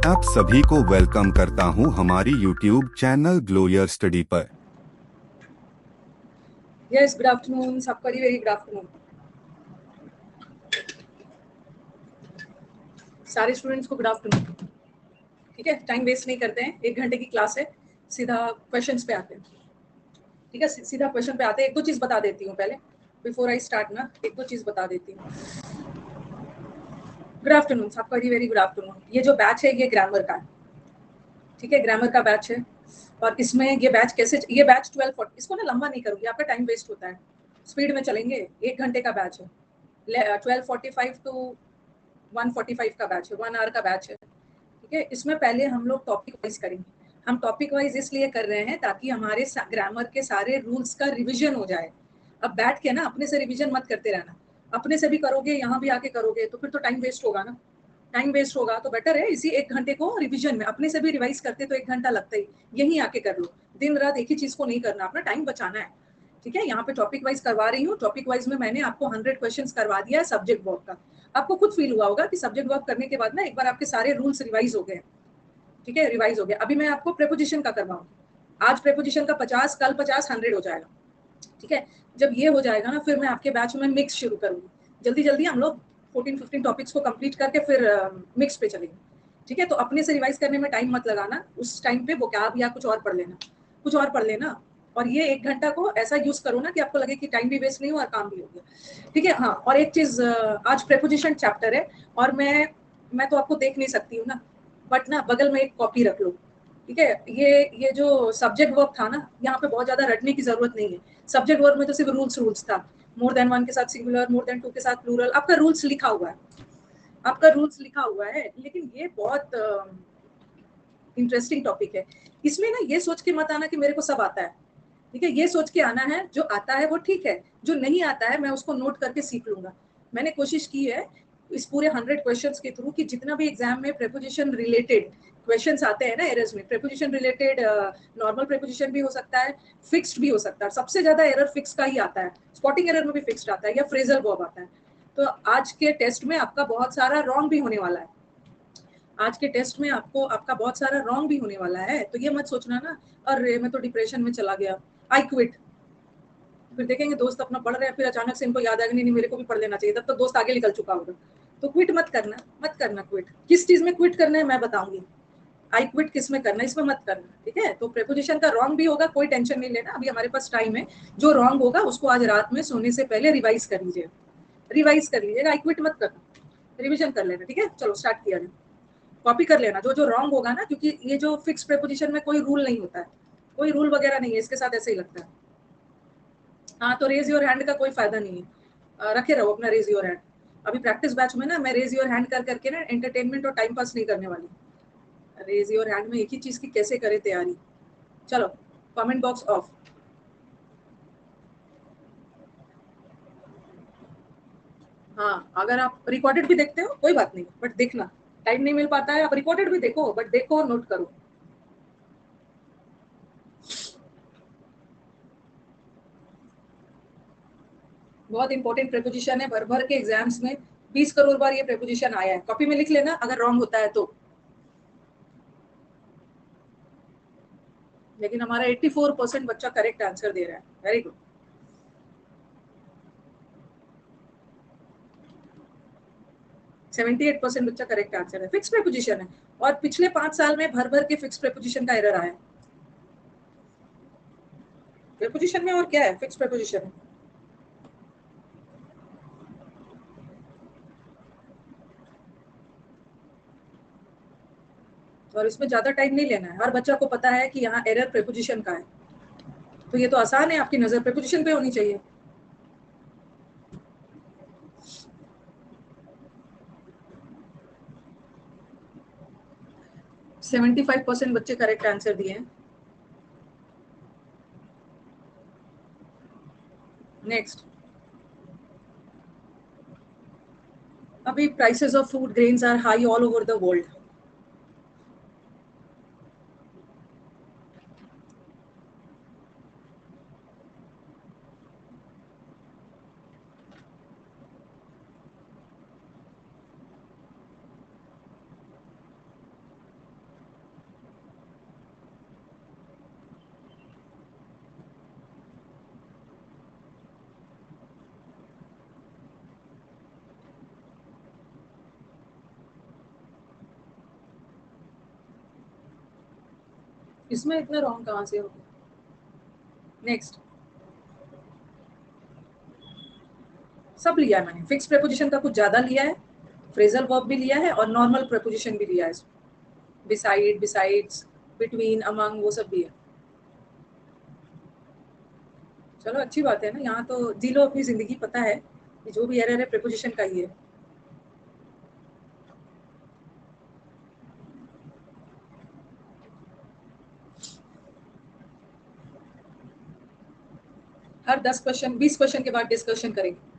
आप सभी को वेलकम करता हूं हमारी यूट्यूब चैनल ग्लोयर स्टडी पर। यस, गुड आफ्टरनून सबको, वेरी गुड आफ्टरनून सारे स्टूडेंट्स को गुड आफ्टरनून। ठीक है, टाइम वेस्ट नहीं करते हैं, 1 घंटे की क्लास है, सीधा क्वेश्चंस पे आते हैं। ठीक है, सीधा क्वेश्चन पे आते हैं। एक दो चीज़ बता देती हूँ पहले, बिफोर आई स्टार्ट ना, एक दो चीज़ बता देती हूँ। गुड आफ्टरनून सबको, वेरी गुड आफ्टरनून। ये जो बैच है ये ग्रामर का है, ठीक है, ग्रामर का बैच है। और इसमें ये बैच कैसे, ये बैच 12:40, इसको ना लंबा नहीं करूँगी, आपका टाइम वेस्ट होता है, स्पीड में चलेंगे। 1 घंटे का बैच है, 12:45 टू 1:45 का बैच है, 1 आवर का बैच है। ठीक है, इसमें पहले हम लोग टॉपिक वाइज करेंगे। हम टॉपिक वाइज इसलिए कर रहे हैं ताकि हमारे ग्रामर के सारे रूल्स का रिवीजन हो जाए। अब बैठ के ना अपने से रिवीजन मत करते रहना, अपने से भी करोगे यहाँ भी आके करोगे तो फिर तो टाइम वेस्ट होगा ना। टाइम वेस्ट होगा तो बेटर है इसी 1 घंटे को रिवीजन में, अपने से भी रिवाइज करते तो 1 घंटा लगता ही, यहीं आके कर लो। दिन रात एक ही चीज को नहीं करना, अपना टाइम बचाना है। ठीक है, यहाँ पे टॉपिक वाइज करवा रही हूँ। टॉपिक वाइज में मैंने आपको 100 क्वेश्चंस करवा दिया है सब्जेक्ट वर्ब का। आपको खुद फील हुआ होगा कि सब्जेक्ट वर्ब करने के बाद ना एक बार आपके सारे रूल्स रिवाइज हो गए। ठीक है, रिवाइज हो गया। अभी मैं आपको प्रेपोजिशन का करवाऊंगी। आज प्रेपोजिशन का 50, कल 50, 100 हो जाएगा। ठीक है, जब ये हो जाएगा ना फिर मैं आपके बैच में मिक्स शुरू करूंगी। जल्दी जल्दी हम लोग 14-15 टॉपिक्स को कंप्लीट करके फिर मिक्स पे चलेंगे। ठीक है, तो अपने से रिवाइज करने में टाइम मत लगाना, उस टाइम पे वोकैब या कुछ और पढ़ लेना, कुछ और पढ़ लेना। और ये 1 घंटा को ऐसा यूज करो ना कि आपको लगे कि टाइम भी वेस्ट नहीं हुआ और काम भी हो गया। ठीक है, हाँ, और एक चीज, आज प्रेपोजिशन चैप्टर है और मैं तो आपको देख नहीं सकती हूँ ना, बट ना बगल में एक कॉपी रख लो। ठीक है, ये जो सब्जेक्ट वर्ब था ना, यहाँ पे बहुत ज्यादा रटने की जरूरत नहीं है। सब्जेक्ट वर्ब में तो सिर्फ रूल्स था, मोर देन 1 के साथ सिंगुलर, मोर देन 2 के साथ प्लूरल, आपका रूल्स लिखा हुआ है, आपका रूल्स लिखा हुआ है। लेकिन ये बहुत इंटरेस्टिंग टॉपिक है। इसमें ना ये सोच के मत आना कि मेरे को सब आता है। ठीक है, ये सोच के आना है जो आता है वो ठीक है, जो नहीं आता है मैं उसको नोट करके सीख लूंगा। मैंने कोशिश की है इस पूरे 100 क्वेश्चंस के थ्रू कि जितना भी एग्जाम में प्रेपोजिशन रिलेटेड क्वेश्चंस आते हैं ना एरर्स में, प्रेपोजिशन रिलेटेड नॉर्मल प्रेपोजिशन भी हो सकता है, फिक्स्ड भी हो सकता है। सबसे ज्यादा एरर फिक्स का ही आता है, स्पॉटिंग एरर में भी फिक्स्ड आता है या फ्रेजल वर्ब आता है। तो आज के टेस्ट में आपका बहुत सारा रॉन्ग भी होने वाला है, आज के टेस्ट में आपका बहुत सारा रॉन्ग भी होने वाला है। तो ये मत सोचना ना अरे मैं तो डिप्रेशन में चला गया, आई क्विट। फिर देखेंगे दोस्त अपना पढ़ रहे हैं, फिर अचानक से इनको याद आएगा नहीं मेरे को भी पढ़ लेना चाहिए, तब तो दोस्त आगे निकल चुका होगा। तो क्विट मत करना, मत करना क्विट। किस चीज में क्विट करना है मैं बताऊंगी, आई क्विट किस में करना है, इसमें मत करना। ठीक है, तो प्रेपोजिशन का रॉन्ग भी होगा, कोई टेंशन नहीं लेना, अभी हमारे पास टाइम है। जो रॉन्ग होगा उसको आज रात में सोने से पहले रिवाइज कर लीजिए, रिवाइज कर लीजिएगा, आई क्विट मत करना, रिविजन कर लेना। ठीक है, चलो स्टार्ट किया जाए। कॉपी कर लेना जो जो रॉन्ग होगा ना, क्योंकि ये जो फिक्स प्रेपोजिशन में कोई रूल नहीं होता है, कोई रूल वगैरह नहीं है, इसके साथ ऐसे ही लगता है। हाँ, तो रेज योर हैंड का कोई फायदा नहीं है, रखे रहो अपना रेज योर हैंड। अभी प्रैक्टिस बैच में ना मैं रेज योर हैंड कर करके ना एंटरटेनमेंट और टाइम पास नहीं करने वाली। रेज योर हैंड में एक ही चीज की कैसे करे तैयारी। चलो, कमेंट बॉक्स ऑफ। हाँ, अगर आप रिकॉर्डेड भी देखते हो कोई बात नहीं, बट देखना, टाइम नहीं मिल पाता है, आप रिकॉर्डेड भी देखो, बट देखो, नोट करो। बहुत इंपॉर्टेंट प्रेपोजिशन है, भर भर के एग्जाम्स में 20 करोड़ बार ये प्रेपोजिशन आया है। कॉपी में लिख लेना अगर रॉन्ग होता है तो। लेकिन हमारा 84% बच्चा करेक्ट आंसर दे रहा है, वेरी गुड। सेवेंटी 8% बच्चा करेक्ट आंसर है। फिक्स प्रेपोजिशन है और पिछले 5 साल में भर भर के फिक्स प्रेपोजिशन का एरर आया है। प्रेपोजिशन में और क्या है, फिक्स प्रेपोजिशन है। और इसमें ज्यादा टाइम नहीं लेना है, हर बच्चा को पता है कि यहाँ एरर प्रेपोजिशन का है। तो ये तो आसान है, आपकी नजर प्रेपोजिशन पे होनी चाहिए। सेवेंटी 5% बच्चे करेक्ट आंसर दिए हैं। नेक्स्ट, अभी prices of food grains are high all over the world. इसमें इतना रॉन्ग कहाँ से हो गया? नेक्स्ट, सब लिया है मैंने, फिक्स प्रेपोजिशन का कुछ ज्यादा लिया है, फ्रेजल वर्ब भी लिया है और नॉर्मल प्रेपोजिशन भी लिया है इसमें, बिसाइड, बिसाइड्स, बिटवीन, अमंग, वो सब भी है। चलो अच्छी बात है ना, यहाँ तो जी लो अपनी जिंदगी, पता है कि जो भी एरर है प्रेपोजिशन का ही है। हर 10 क्वेश्चन 20 क्वेश्चन के बाद डिस्कशन करेंगे।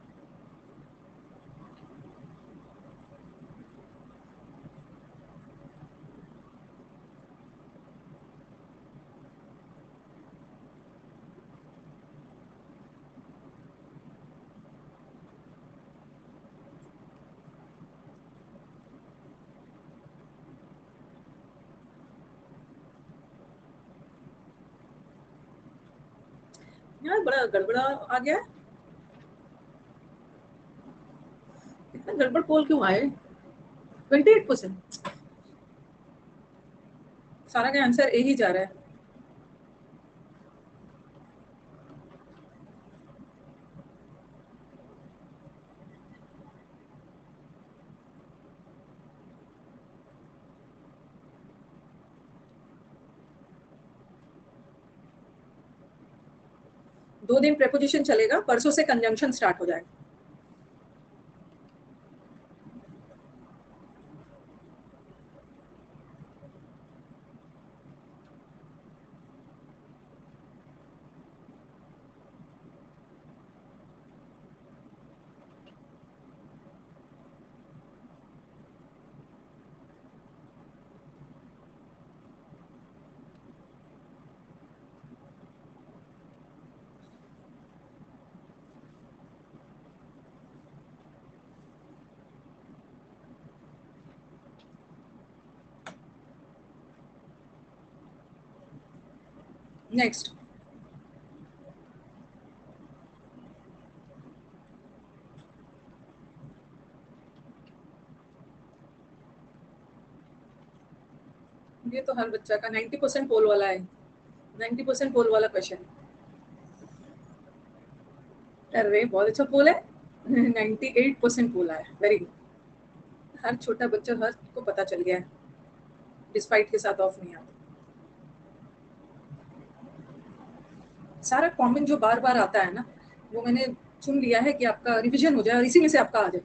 यार बड़ा गड़बड़ा आ गया है, इतना गड़बड़ पोल क्यों आए? 28%, सारा का आंसर ए ही जा रहा है। दो दिन प्रेपोजिशन चलेगा, परसों से कंजंक्शन स्टार्ट हो जाएगा। नेक्स्ट, ये तो हर बच्चा का 90% पोल वाला है, 90% पोल वाला क्वेश्चन। अरे बहुत अच्छा पोल है। 98% पोल है, वेरी गुड। हर छोटा बच्चा, हर को पता चल गया है, डिस्पाइट के साथ ऑफ नहीं आता। सारा कॉमन जो बार बार आता है ना, वो मैंने सुन लिया है कि आपका रिवीजन हो जाए और इसी में से आपका आ जाए।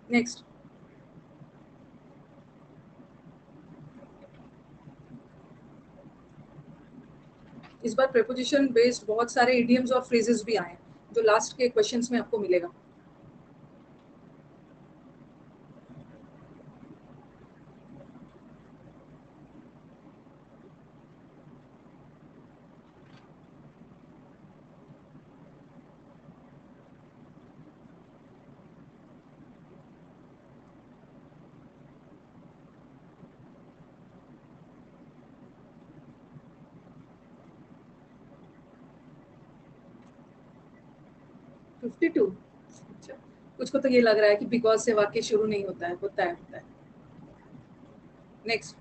नेक्स्ट, इस बार प्रेपोजिशन बेस्ड बहुत सारे इडियम्स और फ्रेजेस भी आए हैं, जो लास्ट के क्वेश्चंस में आपको मिलेगा। फिफ्टी टू, अच्छा, कुछ को तो ये लग रहा है कि बिकॉज से वाक्य शुरू नहीं होता है, होता है, होता है। नेक्स्ट,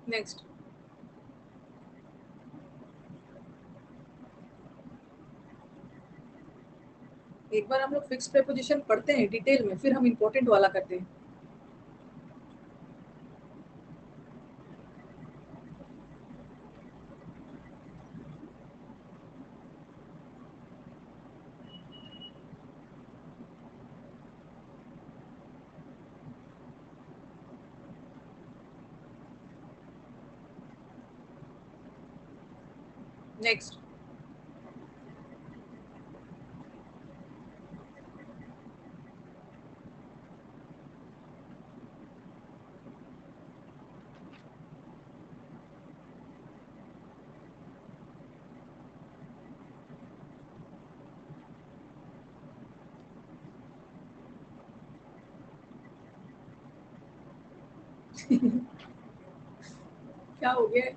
नेक्स्ट, एक बार हम लोग फिक्स प्रेपोजिशन पढ़ते हैं डिटेल में, फिर हम इंपॉर्टेंट वाला करते हैं। नेक्स्ट। क्या हो गया?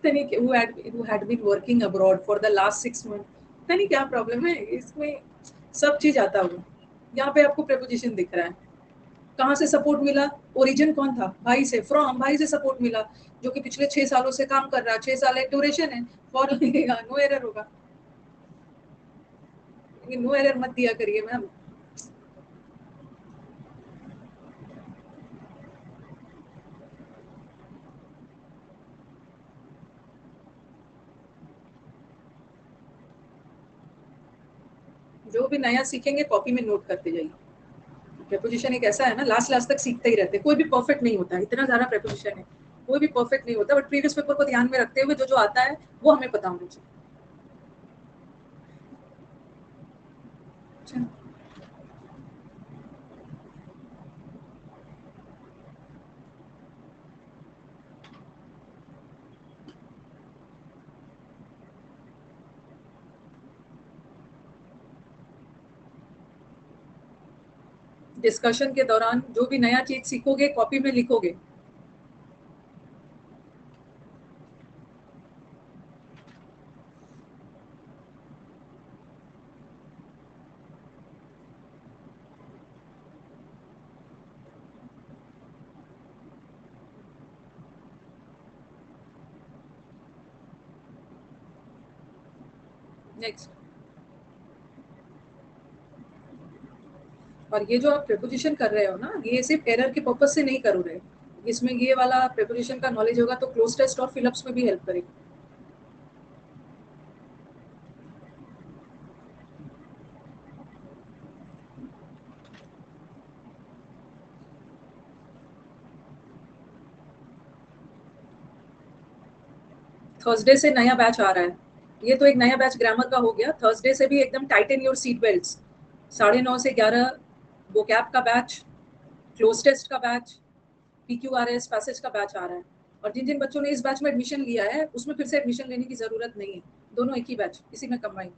who had been working abroad for the last 6 months, पता नहीं क्या प्रॉब्लम है इसमें, सब चीज आता होगा। यहाँ पे आपको प्रेपोजिशन दिख रहा है, कहाँ से सपोर्ट मिला, ओरिजिन कौन था, भाई से, फ्रॉम, भाई से सपोर्ट मिला, जो कि पिछले 6 सालों से काम कर रहा है, 6 साल एक ड्यूरेशन है, फॉर लगेगा, नो एरर होगा। नो एरर मत दिया करिए मैम। जो भी नया सीखेंगे कॉपी में नोट करते जाइए। प्रेपोजिशन एक ऐसा है ना, लास्ट लास्ट तक सीखते ही रहते हैं, कोई भी परफेक्ट नहीं होता, इतना ज्यादा प्रेपोजिशन है, कोई भी परफेक्ट नहीं होता, बट प्रीवियस पेपर को ध्यान में रखते हुए जो जो आता है वो हमें पता होना चाहिए। अच्छा। डिस्कशन के दौरान जो भी नया चीज सीखोगे कॉपी में लिखोगे। नेक्स्ट। और ये जो आप प्रेपोजिशन कर रहे हो ना, ये सिर्फ एरर के पर्पज से नहीं कर रहे, इसमें ये वाला प्रेपोजिशन का नॉलेज होगा तो क्लोज टेस्ट और फिलअप्स में भी हेल्प करेगा। थर्सडे से नया बैच आ रहा है, ये तो एक नया बैच ग्रामर का हो गया, थर्सडे से भी एकदम टाइटन योर सीट बेल्ट्स। 9:30 से 11 वो कैप का बैच, क्लोज टेस्ट का बैच, PQRS पैसेज का बैच आ रहा है। और जिन जिन बच्चों ने इस बैच में एडमिशन लिया है उसमें फिर से एडमिशन लेने की जरूरत नहीं है, दोनों एक ही बैच, इसी में कंबाइन।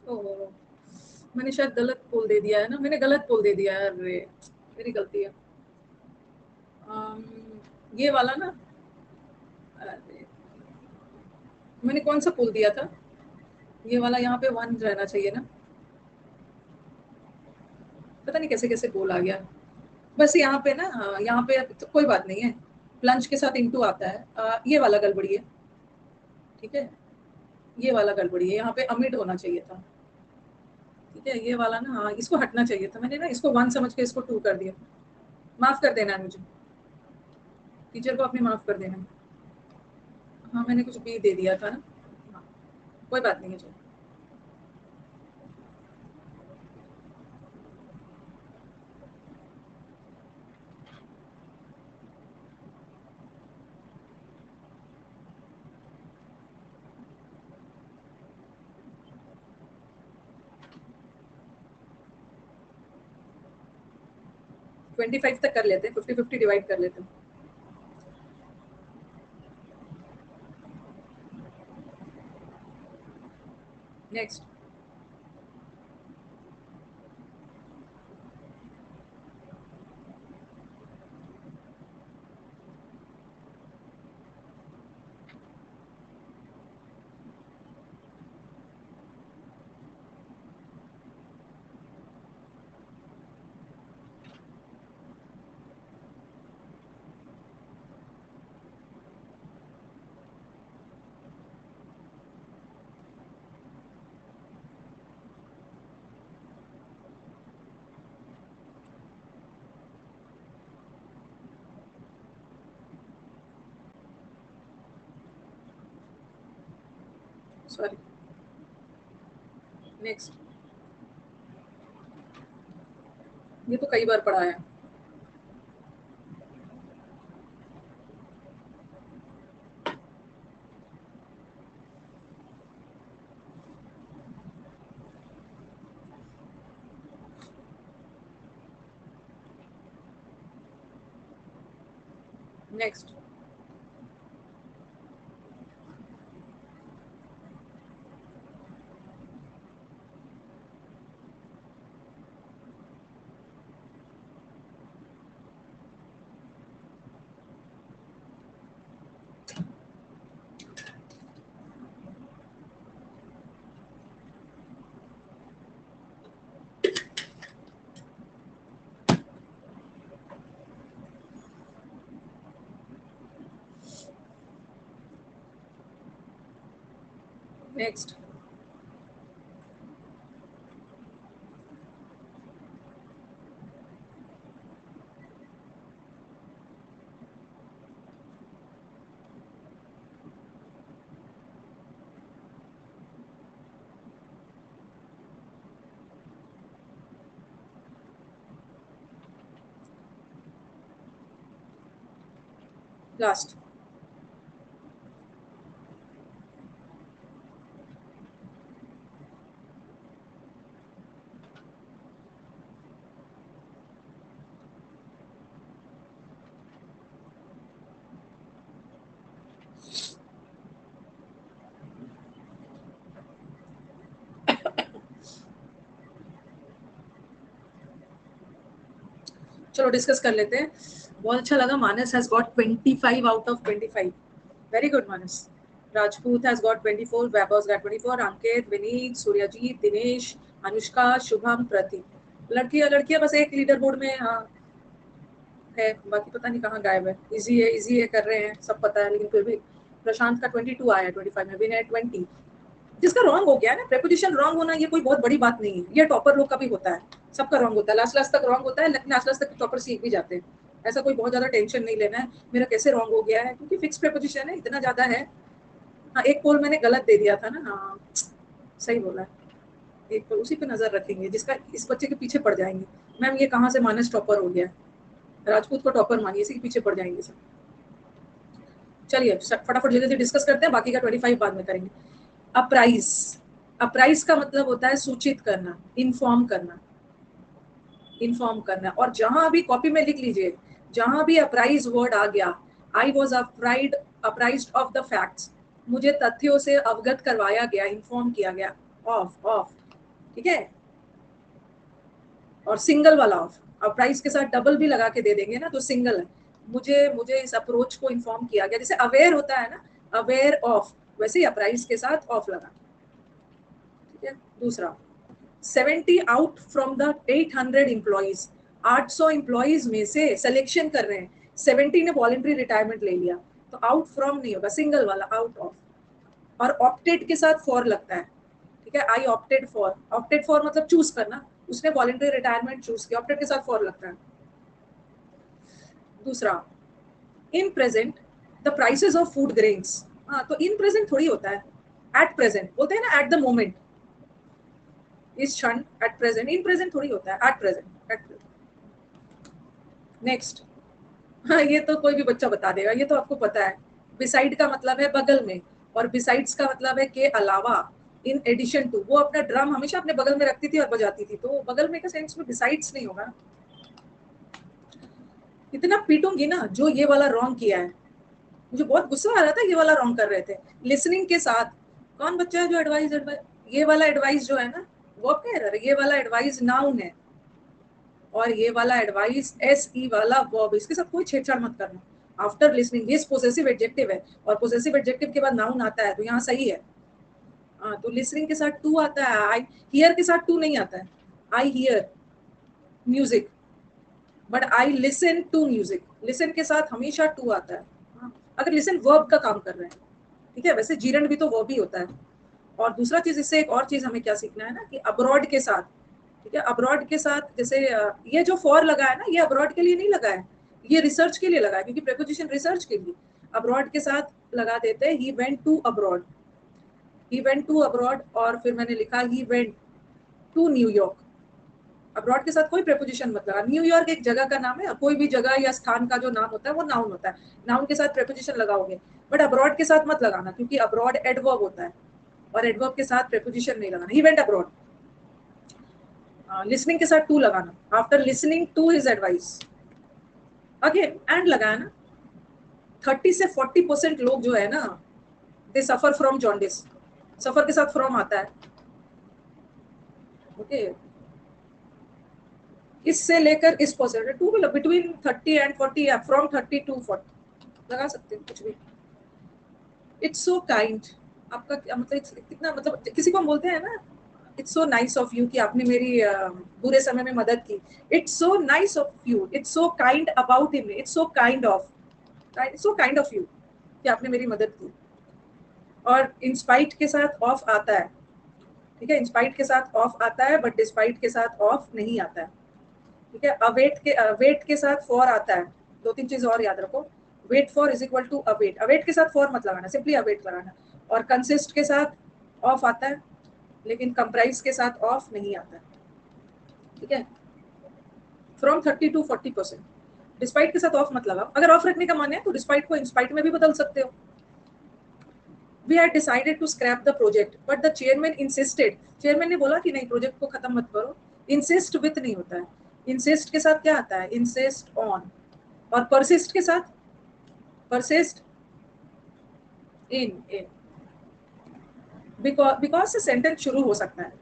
ओह, मैंने शायद गलत बोल दे दिया है ना, मैंने गलत बोल दे दिया है, अरे मेरी गलती है। अम, ये वाला ना, अरे, मैंने कौन सा बोल दिया था, ये वाला यहाँ पे 1 रहना चाहिए ना, पता नहीं कैसे कैसे बोल आ गया। बस यहाँ पे ना, हाँ, यहाँ पे तो कोई बात नहीं है, लंच के साथ इंटू आता है, ये वाला गड़बड़ी है, ठीक है, ये वाला गड़बड़ी है, यहाँ पे अमिट होना चाहिए था, ठीक है, ये वाला ना, हाँ इसको हटना चाहिए था, मैंने ना इसको 1 समझ के इसको 2 कर दिया, माफ कर देना है मुझे, टीचर को अपनी माफ कर देना। हाँ मैंने कुछ बी दे दिया था ना, हाँ, कोई बात नहीं है, चलो। 25 तक कर लेते हैं, 50-50 डिवाइड कर लेते हैं। नेक्स्ट, सॉरी, नेक्स्ट, ये तो कई बार पढ़ा है। नेक्स्ट, नेक्स्ट, लास्ट, चलो डिस्कस कर लेते हैं। बहुत अच्छा लगा। Manas has got 25 out of 25। Very good Manas. Rajput has got 24, Vaibhav got 24, Ankit, Vineet, Suryajeet, Dinesh, Anushka, Shubham, Prateek. लड़कियां बस एक लीडर बोर्ड में हाँ है, बाकी पता नहीं कहाँ गायब है। इजी है कर रहे हैं, सब पता है, लेकिन फिर भी प्रशांत का 22 आया, 25 में विनय 20। जिसका रॉन्ग हो गया ना, प्रेपोजिशन रॉन्ग होना ये कोई बहुत बड़ी बात नहीं है, ये टॉपर लोग का भी होता है, सबका रॉन्ग होता है, लास्ट तक रॉन्ग होता है, लेकिन लास्ट तक टॉपर सीख भी जाते हैं। ऐसा कोई बहुत ज्यादा टेंशन नहीं लेना है मेरा कैसे रॉन्ग हो गया है, क्योंकि फिक्स प्रेपोजिशन है, इतना ज्यादा है। हाँ, एक पोल मैंने गलत दे दिया था ना, हाँ सही बोला है। एक पोल उसी पे नजर रखेंगे जिसका इस बच्चे के पीछे पड़ जाएंगे। मैम ये कहाँ से मानस टॉपर हो गया, राजपूत को टॉपर मानिए, इसी के पीछे पड़ जाएंगे सब। चलिए फटाफट जल्दी से डिस्कस करते हैं, बाकी का 25 बाद में करेंगे। अप्राइज, अप्राइज का मतलब होता है सूचित करना, इन्फॉर्म करना, इन्फॉर्म करना। और जहां भी कॉपी में लिख लीजिए, जहां भी अप्राइज वर्ड आ गया, I was apprised of the facts, मुझे तथ्यों से अवगत करवाया गया, इन्फॉर्म किया गया, ऑफ ऑफ, ठीक है। और सिंगल वाला ऑफ, अप्राइज के साथ डबल भी लगा के दे देंगे ना तो सिंगल है। मुझे इस अप्रोच को इन्फॉर्म किया गया, जैसे अवेयर होता है ना, अवेयर ऑफ, वैसे ही अप्राइज के साथ ऑफ लगा, ठीक है। दूसरा, 70 out from the 800 employees, 800 employees में से सिलेक्शन कर रहे हैं, 70 ने वॉलंटरी रिटायरमेंट ले लिया, तो आउट फ्रॉम नहीं होगा, सिंगल वाला आउट ऑफ। और ऑप्टेड के साथ फॉर लगता है, ठीक है। आई ऑप्टेड फॉर मतलब चूज करना, उसने वॉलंटरी रिटायरमेंट चूज किया, ऑप्टेड के साथ फॉर लगता है। दूसरा, in present the prices of food grains, हाँ तो इन प्रेजेंट थोड़ी होता है, एट प्रेजेंट बोलते हैं ना, एट द मोमेंट, इस क्षण, एट प्रेजेंट, इन प्रेजेंट थोड़ी होता है, at present, at present. Next, हाँ ये तो कोई भी बच्चा बता देगा, ये तो आपको पता है। बिसाइड का मतलब है बगल में, और बिसाइड्स का मतलब है के अलावा, इन एडिशन टू। वो अपना ड्रम हमेशा अपने बगल में रखती थी और बजाती थी, तो बगल में का सेंस में बिसाइड्स नहीं होगा। इतना पीटूंगी ना जो ये वाला रॉन्ग किया है। मुझे बहुत गुस्सा आ रहा था, ये वाला रॉन्ग कर रहे थे। लिसनिंग के साथ कौन बच्चा है जो एडवाइस ये वाला एडवाइस जो है ना वो क्या एरर है, ये वाला एडवाइस नाउन है और ये वाला एडवाइस एस ई वाला वर्ब, इसके साथ कोई छेड़छाड़ मत करना। आफ्टर लिसनिंग, ये पोसेसिव एडजेक्टिव है और पोसेसिव एडजेक्टिव के बाद नाउन आता है तो यहाँ सही है। तो लिसनिंग के साथ टू आता है, आई हियर के साथ टू नहीं आता है। I hear music but I listen to music, listen के साथ हमेशा टू आता है। अगर लिसन वर्ब का काम कर रहे हैं, ठीक है। वैसे जीरंड भी तो वर्ब ही होता है। और दूसरा चीज, इससे एक और चीज हमें क्या सीखना है ना कि अब्रॉड के साथ, ठीक है, अब्रॉड के साथ जैसे ये जो फॉर लगा है ना, ये अब्रॉड के लिए नहीं लगा है, ये रिसर्च के लिए लगा है, क्योंकि प्रेपोजिशन रिसर्च के लिए। अब्रॉड के साथ लगा देते हैं he went to abroad, he went to abroad, और फिर मैंने लिखा he went to New York. Abroad के साथ कोई प्रेपोजिशन मत लगा। न्यूयॉर्क एक जगह का नाम है, कोई भी जगह या स्थान का जो नाम होता है वो नाउन होता है, नाउन के साथ प्रेपोजिशन लगाओगे। बट अब्रॉड के साथ मत लगाना, क्योंकि अब्रॉड एडवर्ब होता है और एडवर्ब के साथ प्रेपोजिशन नहीं लगाना। He went abroad. लिसनिंग के साथ टू लगाना, after listening to his advice. Again and लगाया ना। 30 से 40% लोग जो है ना, दे सफर फ्रॉम जॉन्डिस। सफर के साथ फ्रॉम आता है, ओके। इससे लेकर इस पॉसिबल टू मतलब बिटवीन 30 एंड 40 या फ्रॉम 30 टू 40 लगा सकते हैं कुछ भी। इट्स सो काइंड, आपका क्या मतलब, कितना मतलब किसी को हम बोलते हैं ना it's so nice of you कि आपने मेरी बुरे समय में मदद की। It's so nice of you, it's so kind about him, it's so kind of, it's so kind of you कि आपने मेरी मदद की। और इंस्पाइट के साथ ऑफ आता है, ठीक है, इंस्पाइट के साथ ऑफ आता है बट डिस्पाइट के साथ ऑफ नहीं आता है, ठीक है। अवेट के वेट के साथ फॉर आता है। दो तीन चीज और याद रखो, wait for is equal to await, await के साथ फॉर मत लगाना, सिंपली अवेट लगाना। और कंसिस्ट के साथ ऑफ आता है लेकिन कंप्राइज के साथ ऑफ नहीं आता है, ठीक है। From 30 to 40%। डिस्पाइट के साथ ऑफ मत लगाओ, अगर ऑफ रखने का मन है तो डिस्पाइट को इंस्पाइट में भी बदल सकते हो। We had decided to scrap the project, but the chairman insisted. Chairman ने बोला कि नहीं प्रोजेक्ट को खत्म मत करो। इंसिस्ट विथ नहीं होता है, इंसिस्ट के साथ क्या आता है, इंसिस्ट ऑन। और परसिस्ट के साथ परसिस्ट इन बिकॉज से सेंटेंस शुरू हो सकता है।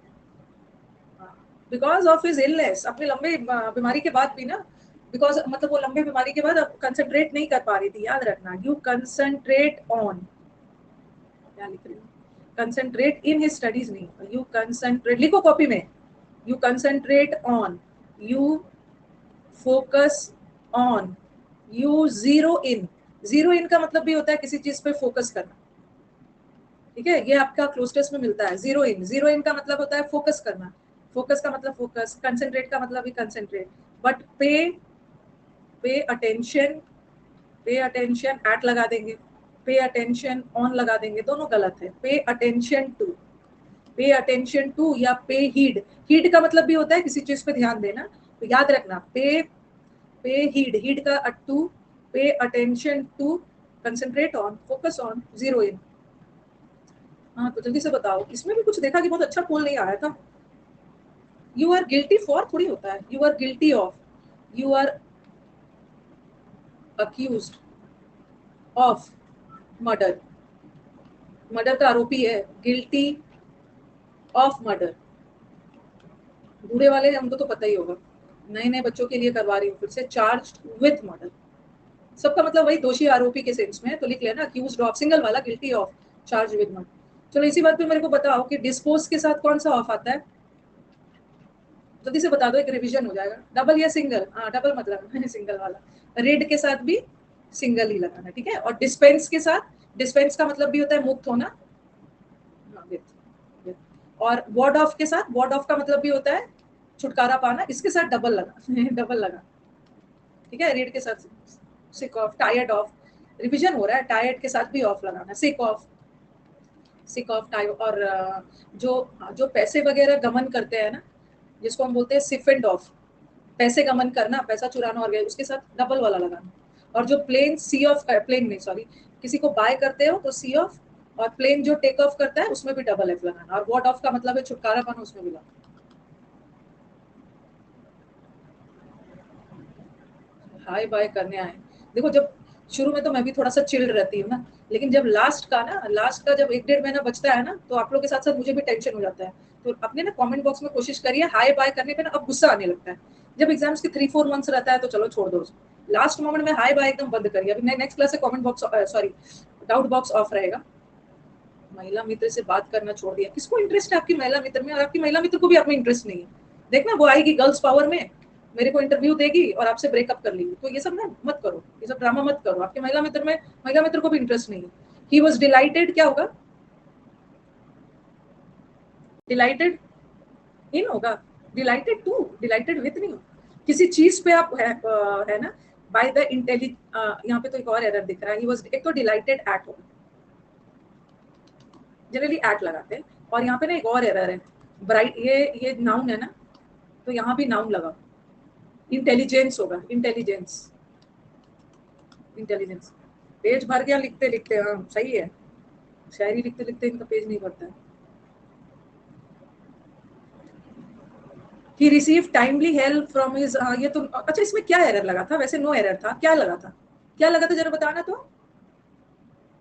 बिकॉज ऑफ हिज इलनेस, अपने लंबे बीमारी के बाद भी ना, बिकॉज मतलब वो लंबे बीमारी के बाद अब कंसंट्रेट नहीं कर पा रही थी, याद रखना। यू कंसंट्रेट ऑन, क्या लिख रही हूँ, कंसंट्रेट इन हिज स्टडीज नहीं, यू कंसंट्रेट लिखो कॉपी में। You concentrate on, you focus on, you zero in. Zero in का मतलब भी होता है किसी चीज पे फोकस करना, ठीक है। ये आपका क्लोज टेस्ट में मिलता है। जीरो इन, जीरो इन का मतलब होता है फोकस करना, फोकस का मतलब फोकस, कंसंट्रेट का मतलब भी concentrate. But pay attention, pay attention eight लगा देंगे, पे अटेंशन ऑन लगा देंगे, दोनों गलत है। Pay attention to, pay attention to या पे हीड, हीड का मतलब भी होता है किसी चीज पे ध्यान देना, तो याद रखना पे हीड, हीड का to, pay attention to, concentrate on, focus on, zero in. हाँ तो जल्दी से बताओ, इसमें भी कुछ देखा कि बहुत अच्छा पोल नहीं आया था। यू आर गिल्टी फॉर थोड़ी होता है, you are guilty of, you are accused of murder, murder का आरोपी है, गिल्टी ऑफ मर्डर। बूढ़े वाले हमको तो पता ही होगा, नए नए बच्चों के लिए करवा रही हूँ फिर से, चार्ज विथ मर्डर, सबका मतलब वही दोषी आरोपी के सेंस में है, तो लिख लेना अक्यूज्ड ऑफ, सिंगल वाला guilty of, charge with murder. चलो इसी बात पे मेरे को बताओ कि डिस्पोज के साथ कौन सा ऑफ आता है, जल्दी से बता दो, एक रिवीजन हो जाएगा। डबल या सिंगल, हाँ डबल मतलब मैंने सिंगल वाला। रेड के साथ भी सिंगल ही लगाना, ठीक है। और डिस्पेंस के साथ, डिस्पेंस का मतलब भी होता है मुक्त होना, with। और वार्ड ऑफ के साथ, वार्ड ऑफ का मतलब भी होता है छुटकारा पाना, इसके साथ डबल लगा डबल लगा, ठीक है। रेड के साथ sick of, tired of, revision हो रहा है, टायर्ड के साथ भी ऑफ लगाना, sick of, sick of time. और जो जो पैसे वगैरह गमन करते हैं ना, जिसको हम बोलते हैं सिफ एंड ऑफ, पैसे गमन करना, पैसा चुराना और उसके साथ डबल वाला लगाना। और जो प्लेन सी ऑफ, प्लेन नहीं सॉरी, किसी को बाय करते हो तो सी ऑफ, और प्लेन जो टेक ऑफ करता है उसमें भी डबल एफ लगाना। और वॉर्ड ऑफ का मतलब है छुटकारा पाना, उसमें भी लगाना। हाय बाय करने आए। देखो जब शुरू में तो मैं भी थोड़ा सा चिल्ड रहती हूँ ना, लेकिन जब लास्ट का जब 1 डेढ़ महीना बचता है ना, तो आप लोग के साथ साथ मुझे भी टेंशन हो जाता है। तो अपने ना कमेंट बॉक्स में कोशिश करिए, हाय बाय करने पे ना अब गुस्सा आने लगता है। जब एग्जाम्स के 3-4 मंथ्स रहता है तो चलो छोड़ दो, लास्ट मोमेंट में हाय बाय एकदम बंद करिए। अभी नेक्स्ट क्लास से comment box sorry doubt box of रहेगा। महिला मित्र से बात करना छोड़ दिया, किसको इंटरेस्ट है आपकी महिला मित्र में, और आपकी महिला मित्र को भी आप में इंटरेस्ट नहीं है। देखना वो आएगी गर्ल्स पावर में, मेरे को इंटरव्यू देगी और आपसे ब्रेकअप कर लेगी। तो ये सब ना मत करो, ये सब ड्रामा मत करो। आपके महिला मित्र में महिला मित्र को भी इंटरेस्ट नहीं है। ही वॉज डिलाइटेड, क्या होगा, डिलाइटेड इन होगा, डिलाइटेड टू, डिलाइटेड विथ नहीं होगा। किसी चीज पे आप है ना, बाय द इंटेलिज, यहाँ पे तो एक और एरर दिख रहा है। ही वॉज, एक तो डिलाइटेड एट होगा, जनरली एट लगाते हैं। और यहाँ पे ना एक और एरर है, ब्राइट, ये नाउन है ना, तो यहाँ भी नाउन लगा, इंटेलिजेंस होगा, इंटेलिजेंस, इंटेलिजेंस। पेज भर गया लिखते लिखते, हाँ सही है, शायरी लिखते लिखते इनका पेज नहीं भरता है। He received timely help from his, ये तो अच्छा, इसमें क्या एरर लगा था वैसे? नो एरर था, क्या लगा था, क्या लगा था जरा बताना तो।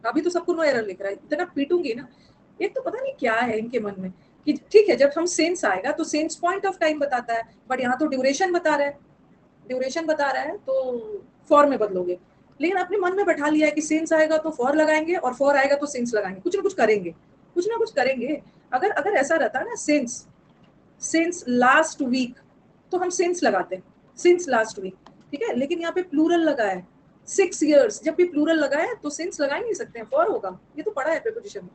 अभी तो सबको नो एरर लिख रहा है, इतना पीटूंगी ना। एक तो पता नहीं क्या है इनके मन में कि ठीक है जब हम सेंस आएगा तो सेंस पॉइंट ऑफ टाइम बताता है, बट यहाँ तो ड्यूरेशन बता रहा है, ड्यूरेशन बता रहा है तो फॉर में बदलोगे। लेकिन अपने मन में बैठा लिया है कि सेंस आएगा तो फॉर लगाएंगे और फॉर आएगा तो सेंस लगाएंगे, कुछ ना कुछ करेंगे, कुछ ना कुछ करेंगे। अगर अगर ऐसा रहता ना, सेंस, सिंस लास्ट वीक, तो हम सिंस लगाते हैं, सिंस लास्ट वीक, ठीक है। लेकिन यहाँ पे प्लूरल लगा है, 6 years, जब भी प्लूरल लगा है तो सिंस लगा ही नहीं सकते हैं, फॉर होगा। ये तो पढ़ा है प्रीपोजिशन में।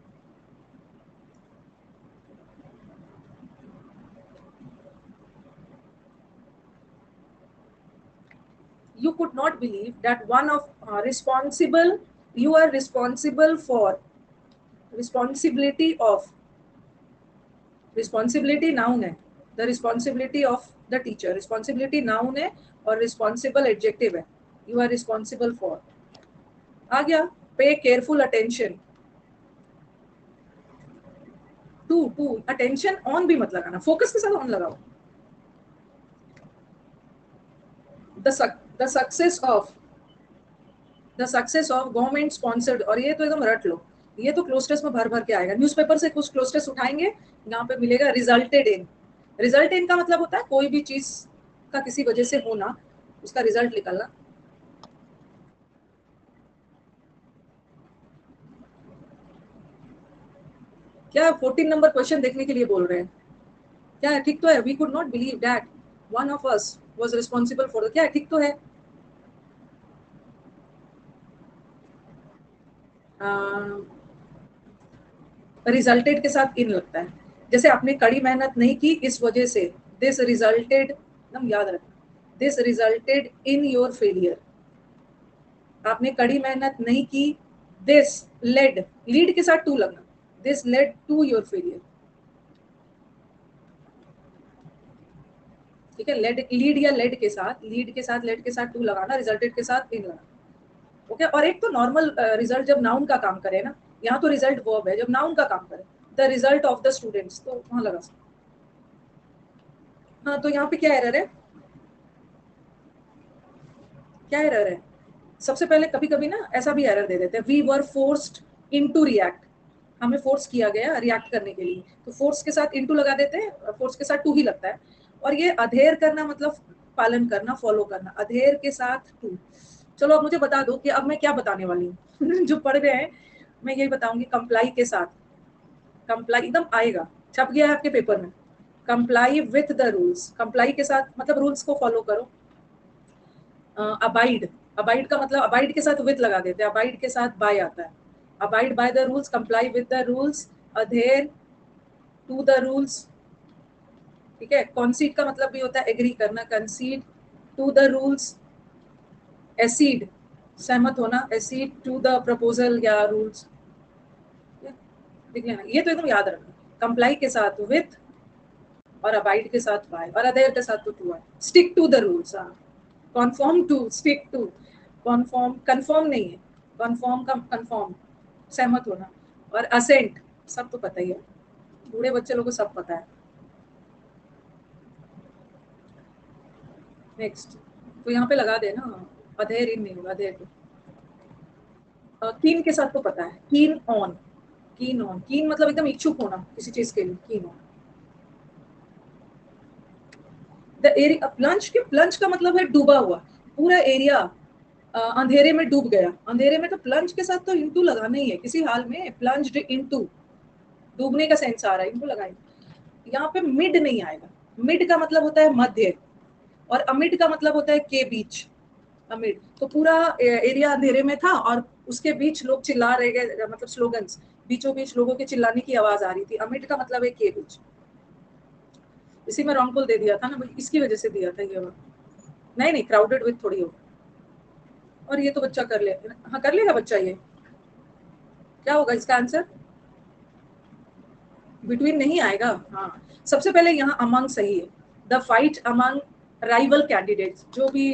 You could not believe that one of responsible, you are responsible for, responsibility of, responsibility noun है, the responsibility of the teacher, responsibility noun है और रिस्पॉन्सिबल एडजेक्टिव है। यू आर रिस्पॉन्सिबल फॉर आ गया। Pay careful attention, to attention on भी मत लगाना, focus के साथ ऑन लगाओ। The success of, the success of government sponsored, और ये तो एकदम रट लो, ये तो क्लोज में भर भर के आएगा। न्यूज़पेपर से कुछ क्लोज उठाएंगे, यहाँ पे मिलेगा रिजल्टेड इन। रिजल्ट इन का मतलब होता है कोई भी चीज का किसी वजह से होना, उसका रिजल्ट निकलना। क्या 14 नंबर क्वेश्चन देखने के लिए बोल रहे हैं? क्या है? ठीक तो है, we could not believe that one of us was responsible for, क्या है? ठीक तो है। रिजल्टेड के साथ इन लगता है, जैसे आपने कड़ी मेहनत नहीं की इस वजह से, दिस रिजल्टेड, एकदम याद रखना, this resulted in your failure. आपने कड़ी मेहनत नहीं की, दिस लेड, लीड के साथ टू लगना, this led to your failure, ठीक है। लेड, लीड या लेड के साथ, लीड के साथ लेड के साथ टू लगाना, रिजल्टेड के साथ इन लगाना, ओके। और एक तो नॉर्मल रिजल्ट जब नाउन का काम करे ना, यहाँ तो रिजल्ट वर्ब है, जब नाउन का काम करे, the result of the students, तो वहां लगा सकते। हाँ, तो यहाँ पे क्या एरर है, क्या एरर है? सबसे पहले कभी कभी ना ऐसा भी एरर दे देते हैं, we were forced into react, हमें फोर्स किया गया रिएक्ट करने के लिए, तो फोर्स के साथ इनटू लगा देते हैं, फोर्स के साथ टू ही लगता है। और ये अधेर करना मतलब पालन करना, फॉलो करना, अधेर के साथ टू। चलो अब मुझे बता दो कि अब मैं क्या बताने वाली हूँ जो पढ़ रहे हैं मैं यही बताऊंगी, कंप्लाई के साथ, कंप्लाई एकदम आएगा, छप गया है आपके पेपर में। Comply with the rules, comply के साथ मतलब रूल्स को फॉलो करो। अबाइड, अबाइड का मतलब अबाइड के साथ विथ लगा देते हैं, अबाइड के साथ बाय आता है। Abide by the rules, comply with the rules, adhere to the rules, ठीक है। कॉन्सीड का मतलब भी होता है एग्री करना, concede to the rules, accede सहमत होना, एसीड टू द प्रपोजल या रूल्स, देख लेना। ये तो एकदम याद रखना, कंप्लाई के साथ विथ और अबाइड के साथ बाय और अधेर के साथ तो टू है। स्टिक टू द रूल्स, हाँ, conform to, stick to, conform, confirm नहीं है, कन्फॉर्म का कन्फॉर्म, सहमत होना। और असेंट सब तो पता ही है, बूढ़े बच्चे लोगों को सब पता है। नेक्स्ट, तो यहाँ पे लगा देना, अधेर इन नहीं होगा, अधेर कीन के साथ तो पता है, कीन ऑन, कीन ऑन, कीन मतलब एकदम इच्छुक होना किसी चीज के लिए, keen on. The area plunge, के प्लंज का मतलब है डूबा हुआ, पूरा एरिया अंधेरे में डूब गया। अंधेरे में तो प्लंज के साथ तो इनटू लगाना ही है किसी हाल में, प्लंज्ड इनटू, डूबने का सेंस आ रहा है, इनको लगाएंगे। यहाँ पे मिड नहीं आएगा, मिड का मतलब होता है मध्य, और अमिड का मतलब होता है के बीच, अमिड। तो पूरा एरिया अंधेरे में था और उसके बीच लोग चिल्ला रहे गए, मतलब स्लोगन्स, बीचों बीच लोगों के चिल्लाने की आवाज आ रही थी। अमिड का मतलब है के बीच। इसी में रॉन्ग पुल दे दिया था ना, इसकी वजह से दिया था ये वाला। नहीं नहीं, क्राउडेड विथ थोड़ी हो। और ये तो बच्चा कर ले, हाँ कर लेगा बच्चा। ये क्या होगा इसका आंसर? बिटवीन नहीं आएगा। हाँ, सबसे पहले यहाँ अमंग सही है। The fight among rival candidates, जो भी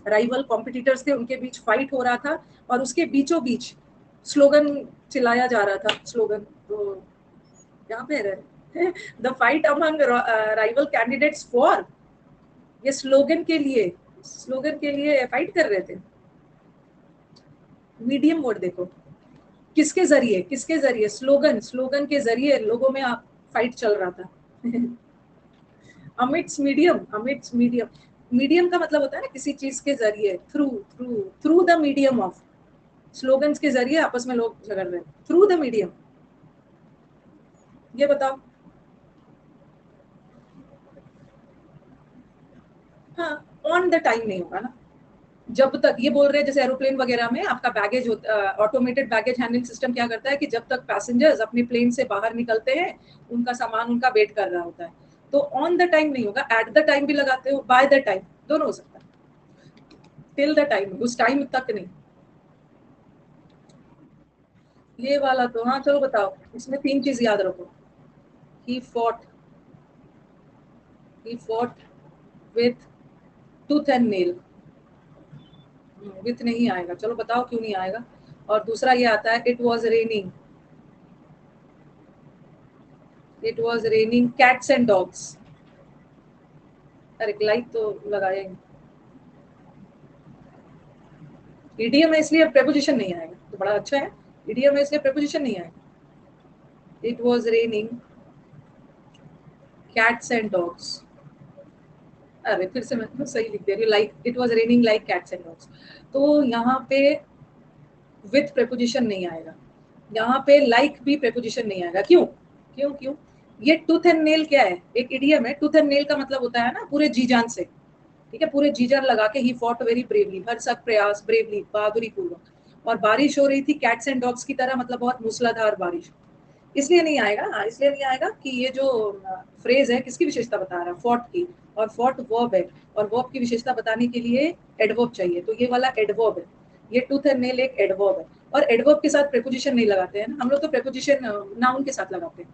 राइवल कॉम्पिटिटर्स थे उनके बीच फाइट हो रहा था, और उसके बीचों बीच स्लोगन चिल्लाया जा रहा था, स्लोगन। तो यहाँ पे रहे the fight among rival candidates for, ये स्लोगन के लिए, स्लोगन के लिए फाइट कर रहे थे। मीडियम वर्ड देखो, किसके जरिए, किसके जरिए, स्लोगन, स्लोगन के जरिए लोगों में फाइट चल रहा था amidst medium, amidst medium, medium का मतलब होता है ना किसी चीज के जरिए, through, through, through the medium of, slogans के जरिए आपस में लोग झगड़ रहे हैं, थ्रू द मीडियम। ये बताओ। हाँ, ऑन द टाइम नहीं होगा ना, जब तक, ये बोल रहे हैं जैसे एरोप्लेन वगैरह में आपका बैगेज होता, ऑटोमेटेड बैगेज हैंडलिंग सिस्टम क्या करता है कि जब तक पैसेंजर्स अपने प्लेन से बाहर निकलते हैं उनका सामान उनका वेट कर रहा होता है। तो ऑन द टाइम नहीं होगा, एट द टाइम भी लगाते हो, बाय द टाइम, दोनों हो सकता है। टिल द टाइम, उस टाइम तक नहीं। ये वाला तो हाँ, चलो बताओ, इसमें 3 चीज याद रखो। He fought, he fought with tooth and nail। With नहीं आएगा, चलो बताओ क्यों नहीं आएगा। और दूसरा ये आता है, it was raining, it was raining cats and dogs. अरे लाइक तो लगाया ही। इडियम है इसलिए प्रेपोजिशन नहीं आएगा, तो बड़ा अच्छा है, इडियम है इसलिए प्रेपोजिशन नहीं आएगा। It was raining cats and dogs. अरे फिर से मैं तो सही लिख दे रही हूँ, like, it was raining like cats and dogs. तो यहाँ पे विथ प्रेपोजिशन नहीं आएगा, यहाँ पे लाइक भी प्रेपोजिशन नहीं आएगा। क्यों क्यों क्यों? ये टूथ एंड नेल क्या है, एक इडियम है। टूथ एंड नेल का मतलब होता है ना पूरे जी जान से, ठीक है, पूरे जी जान लगा के, ही फॉट वेरी ब्रेवली, भरसक प्रयास, ब्रेवली, बहादुरी पूर्वक। और बारिश हो रही थी कैट्स एंड डॉग्स की तरह, मतलब बहुत मूसलाधार बारिश। इसलिए नहीं आएगा, हाँ इसलिए नहीं आएगा कि ये जो फ्रेज है किसकी विशेषता बता रहा है, फॉट की, और फॉट वर्ब है, और वर्ब की विशेषता बताने के लिए एडवर्ब चाहिए, तो ये वाला एडवर्ब है। ये टूथ एंड नेल एक एडवर्ब है, और एडवर्ब के साथ प्रेपोजिशन नहीं लगाते हैं ना हम लोग, तो प्रेपोजिशन नाउन के साथ लगाते हैं।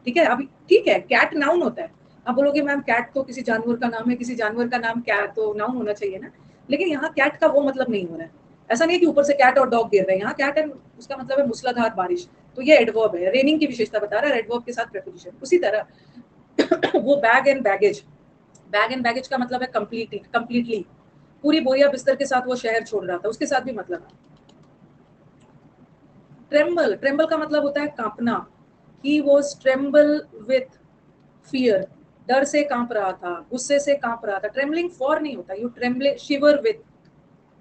ठीक है, अभी ठीक है, कैट नाउन होता है। अब बोलोगे मैम कैट तो किसी जानवर का नाम है, किसी जानवर का नाम कैट तो नाउन होना चाहिए ना, लेकिन यहाँ कैट का वो मतलब नहीं हो रहा है। ऐसा नहीं है कि ऊपर से कैट और डॉग गिर रहे हैं, यहाँ कैट एंड उसका मतलब है मूसलाधार बारिश, तो ये एडवर्ब है, रेनिंग की विशेषता बता रहा है, एडवर्ब के साथ प्रेपोजिशन। उसी तरह वो bag and baggage, bag and baggage का मतलब है कंप्लीटली, कंप्लीटली, पूरी बोरिया बिस्तर के साथ वो शहर छोड़ रहा था, उसके साथ भी मतलब है। ट्रेम्बल, ट्रेम्बल का मतलब होता है कांपना। He was tremble with fear, डर से कांप रहा था, गुस्से से कांप रहा था। ट्रेम्बलिंग फॉर नहीं होता, यू ट्रेम्बल, शिवर विथ,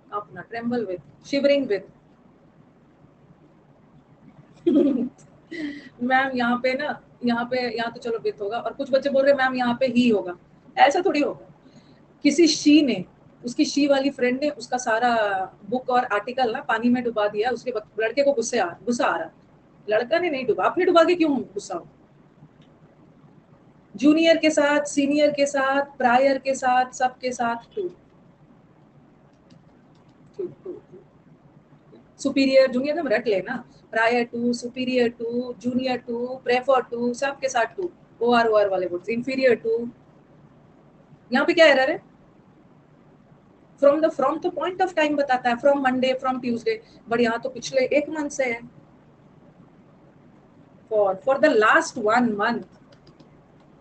कांपना, tremble with, shivering with ma'am यहाँ पे ना, यहाँ पे, यहाँ तो चलो विथ होगा, और कुछ बच्चे बोल रहे मैम यहाँ पे ही होगा, ऐसा थोड़ी होगा। किसी शी ने, उसकी शी वाली फ्रेंड ने उसका सारा बुक और आर्टिकल ना पानी में डुबा दिया, उसके लड़के को गुस्सा आ रहा। लड़का ने नहीं डुबा, फिर डुबा के क्यों गुस्सा हो। जूनियर के साथ, सीनियर के साथ, प्रायर के साथ, सबके साथ टू, सुपीरियर जूनियर हम रट लेना, prior to, superior to, junior to, prefer to, सबके साथ टू, ओ आर वाले वर्ड्स, इंफीरियर टू। यहाँ पे क्या एरर है? फ्रॉम तो पॉइंट ऑफ टाइम बताता है, from Monday, from Tuesday, but यहाँ तो पिछले 1 मंथ से है। For the last 1 month.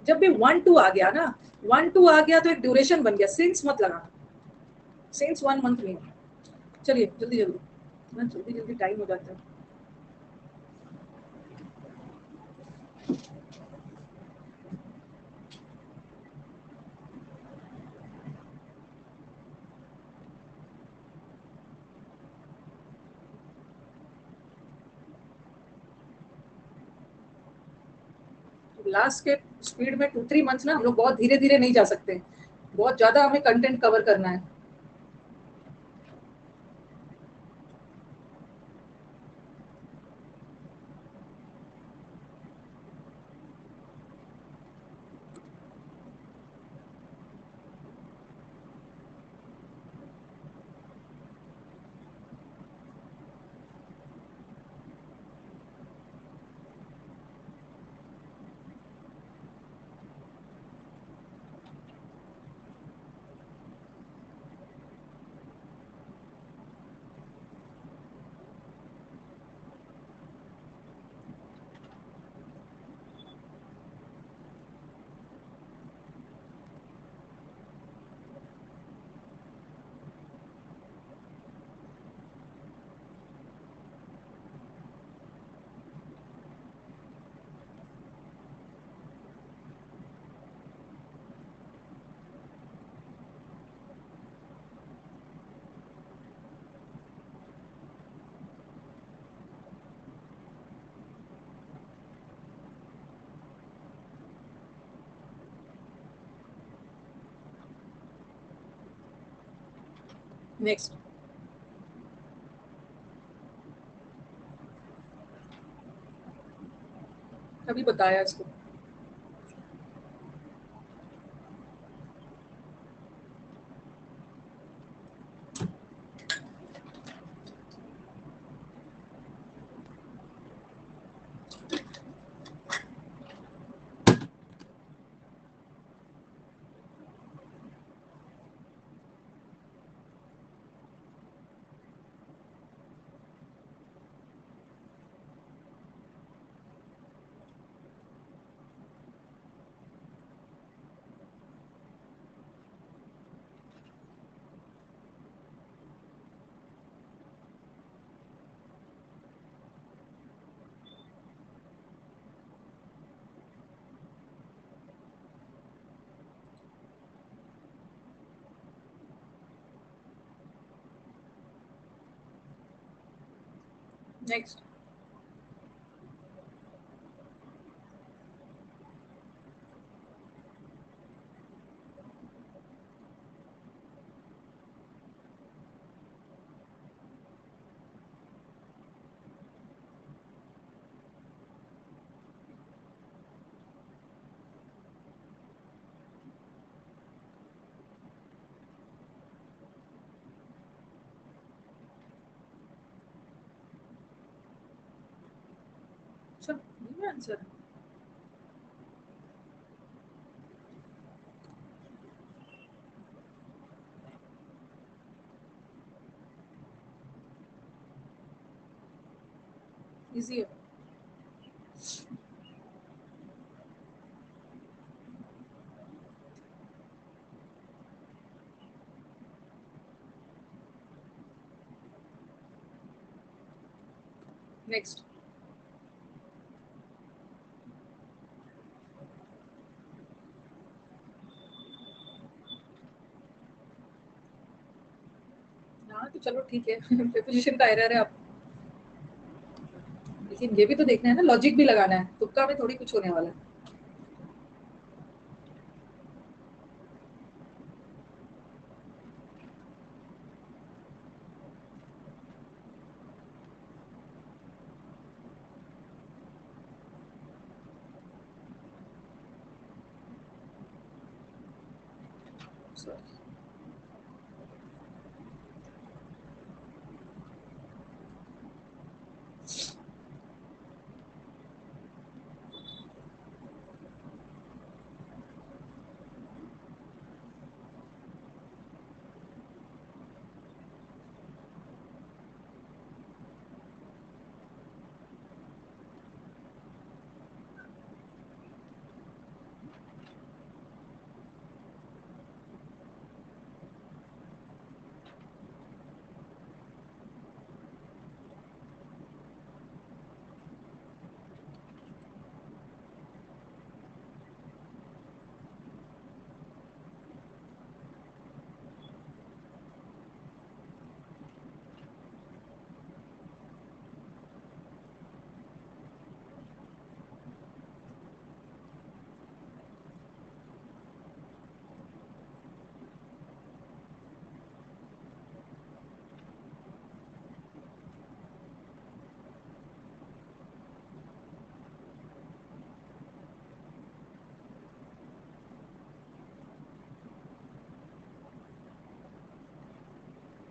जब भी 1 2 आ गया ना, 1 2 आ गया तो एक ड्यूरेशन बन गया, सिंस मत लगाना। सिंस 1 मंथ में। चलिए जल्दी जल्दी ना, जल्दी जल्दी टाइम हो जाता है। लास्ट के स्पीड में 2-3 मंथ्स ना हम लोग बहुत धीरे धीरे नहीं जा सकते, बहुत ज्यादा हमें कंटेंट कवर करना है। नेक्स्ट, अभी बताया इसको। नेक्स्ट, अच्छा ये आंसर है। इजी है। नेक्स्ट, हाँ तो चलो ठीक है। प्रीपोजिशन का एरर है अब, लेकिन ये भी तो देखना है ना, लॉजिक भी लगाना है, तुक्का में थोड़ी कुछ होने वाला है। Sorry.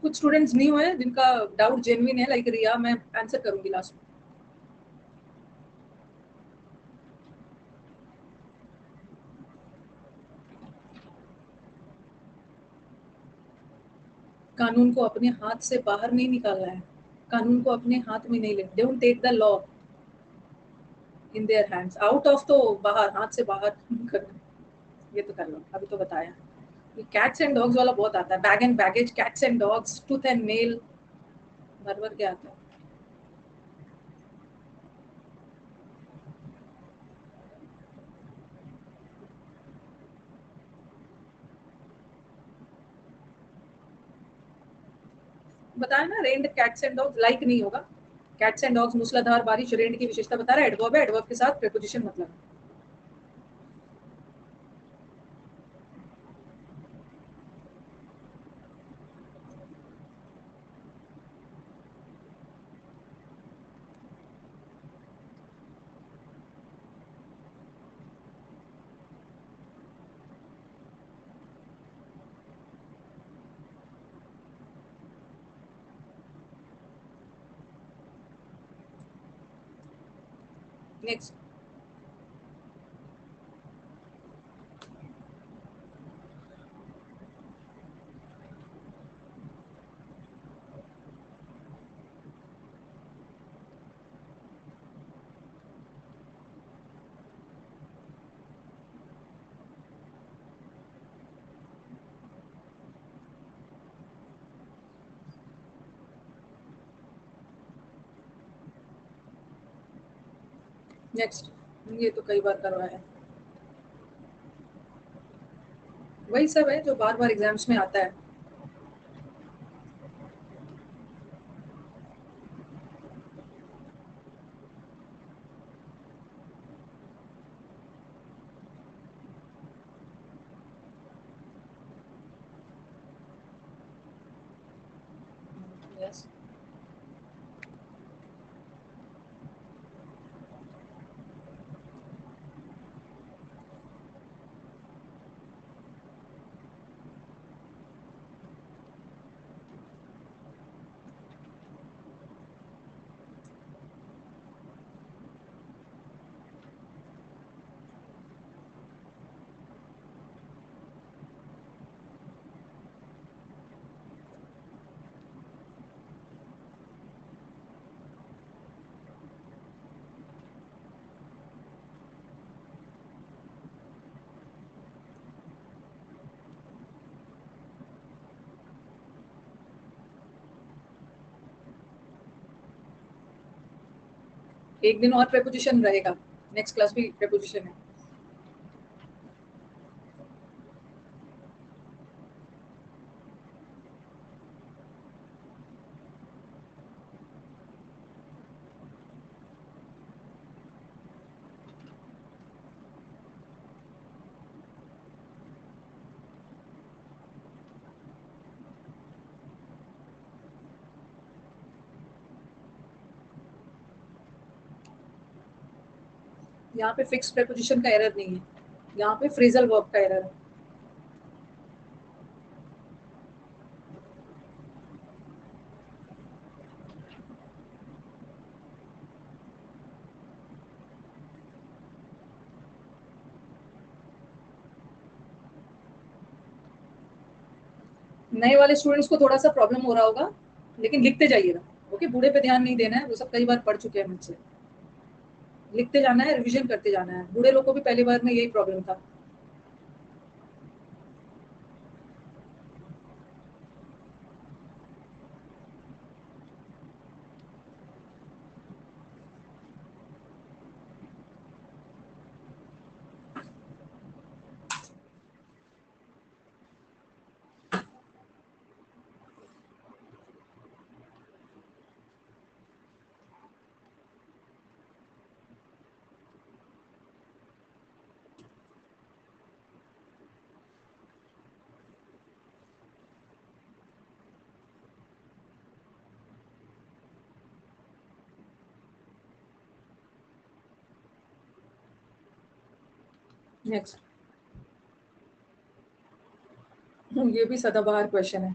कुछ स्टूडेंट्स न्यू है जिनका डाउट जेन्युइन है, लाइक रिया, मैं आंसर करूंगी लास्ट में। कानून को अपने हाथ से बाहर नहीं निकालना है, कानून को अपने हाथ में नहीं ले, don't take the law in their hands. Out of तो बाहर, हाथ से बाहर करना, ये तो कर लो, अभी तो बताया। ये कैट्स एंड डॉग्स वाला बहुत आता है, bag and baggage, cats and dogs, tooth and nail, भर भर के आता है। बताया ना, rained cats and dogs like नहीं होगा। कैट्स एंड डॉग्स मूसलाधार बारिश, रेंड की विशेषता बता रहा है, एडवर्ब है, एडवर्ब के साथ प्रीपोजिशन मतलब। नेक्स्ट। नेक्स्ट, ये तो कई बार करवाया है, वही सब है जो बार बार एग्जाम्स में आता है। यस। एक दिन और प्रीपोजिशन रहेगा, नेक्स्ट क्लास भी प्रीपोजिशन है। यहाँ पे फिक्स प्रीपोजिशन का एरर नहीं है, यहाँ पे फ्रेजल वर्ब का एरर है। नए वाले स्टूडेंट्स को थोड़ा सा प्रॉब्लम हो रहा होगा, लेकिन लिखते जाइएगा, ओके। बूढ़े पे ध्यान नहीं देना है, वो सब कई बार पढ़ चुके हैं मुझसे। लिखते जाना है, रिविजन करते जाना है। बूढ़े लोग को भी पहली बार में यही प्रॉब्लम था। नेक्स्ट, ये भी सदाबहार क्वेश्चन है।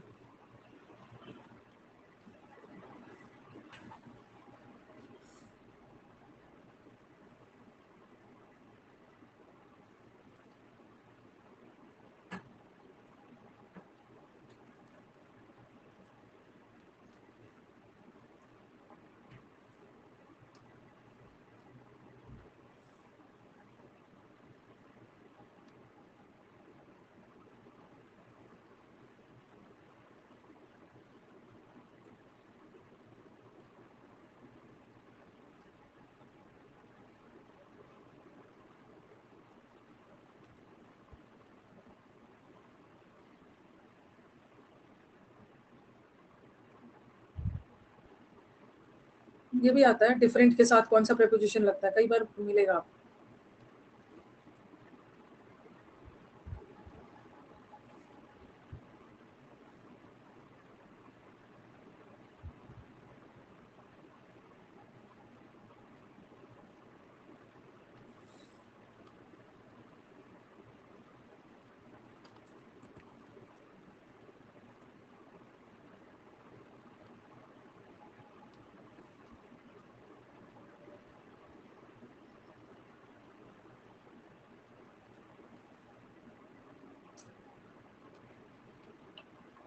ये भी आता है, डिफरेंट के साथ कौन सा प्रेपोजिशन लगता है, कई बार मिलेगा।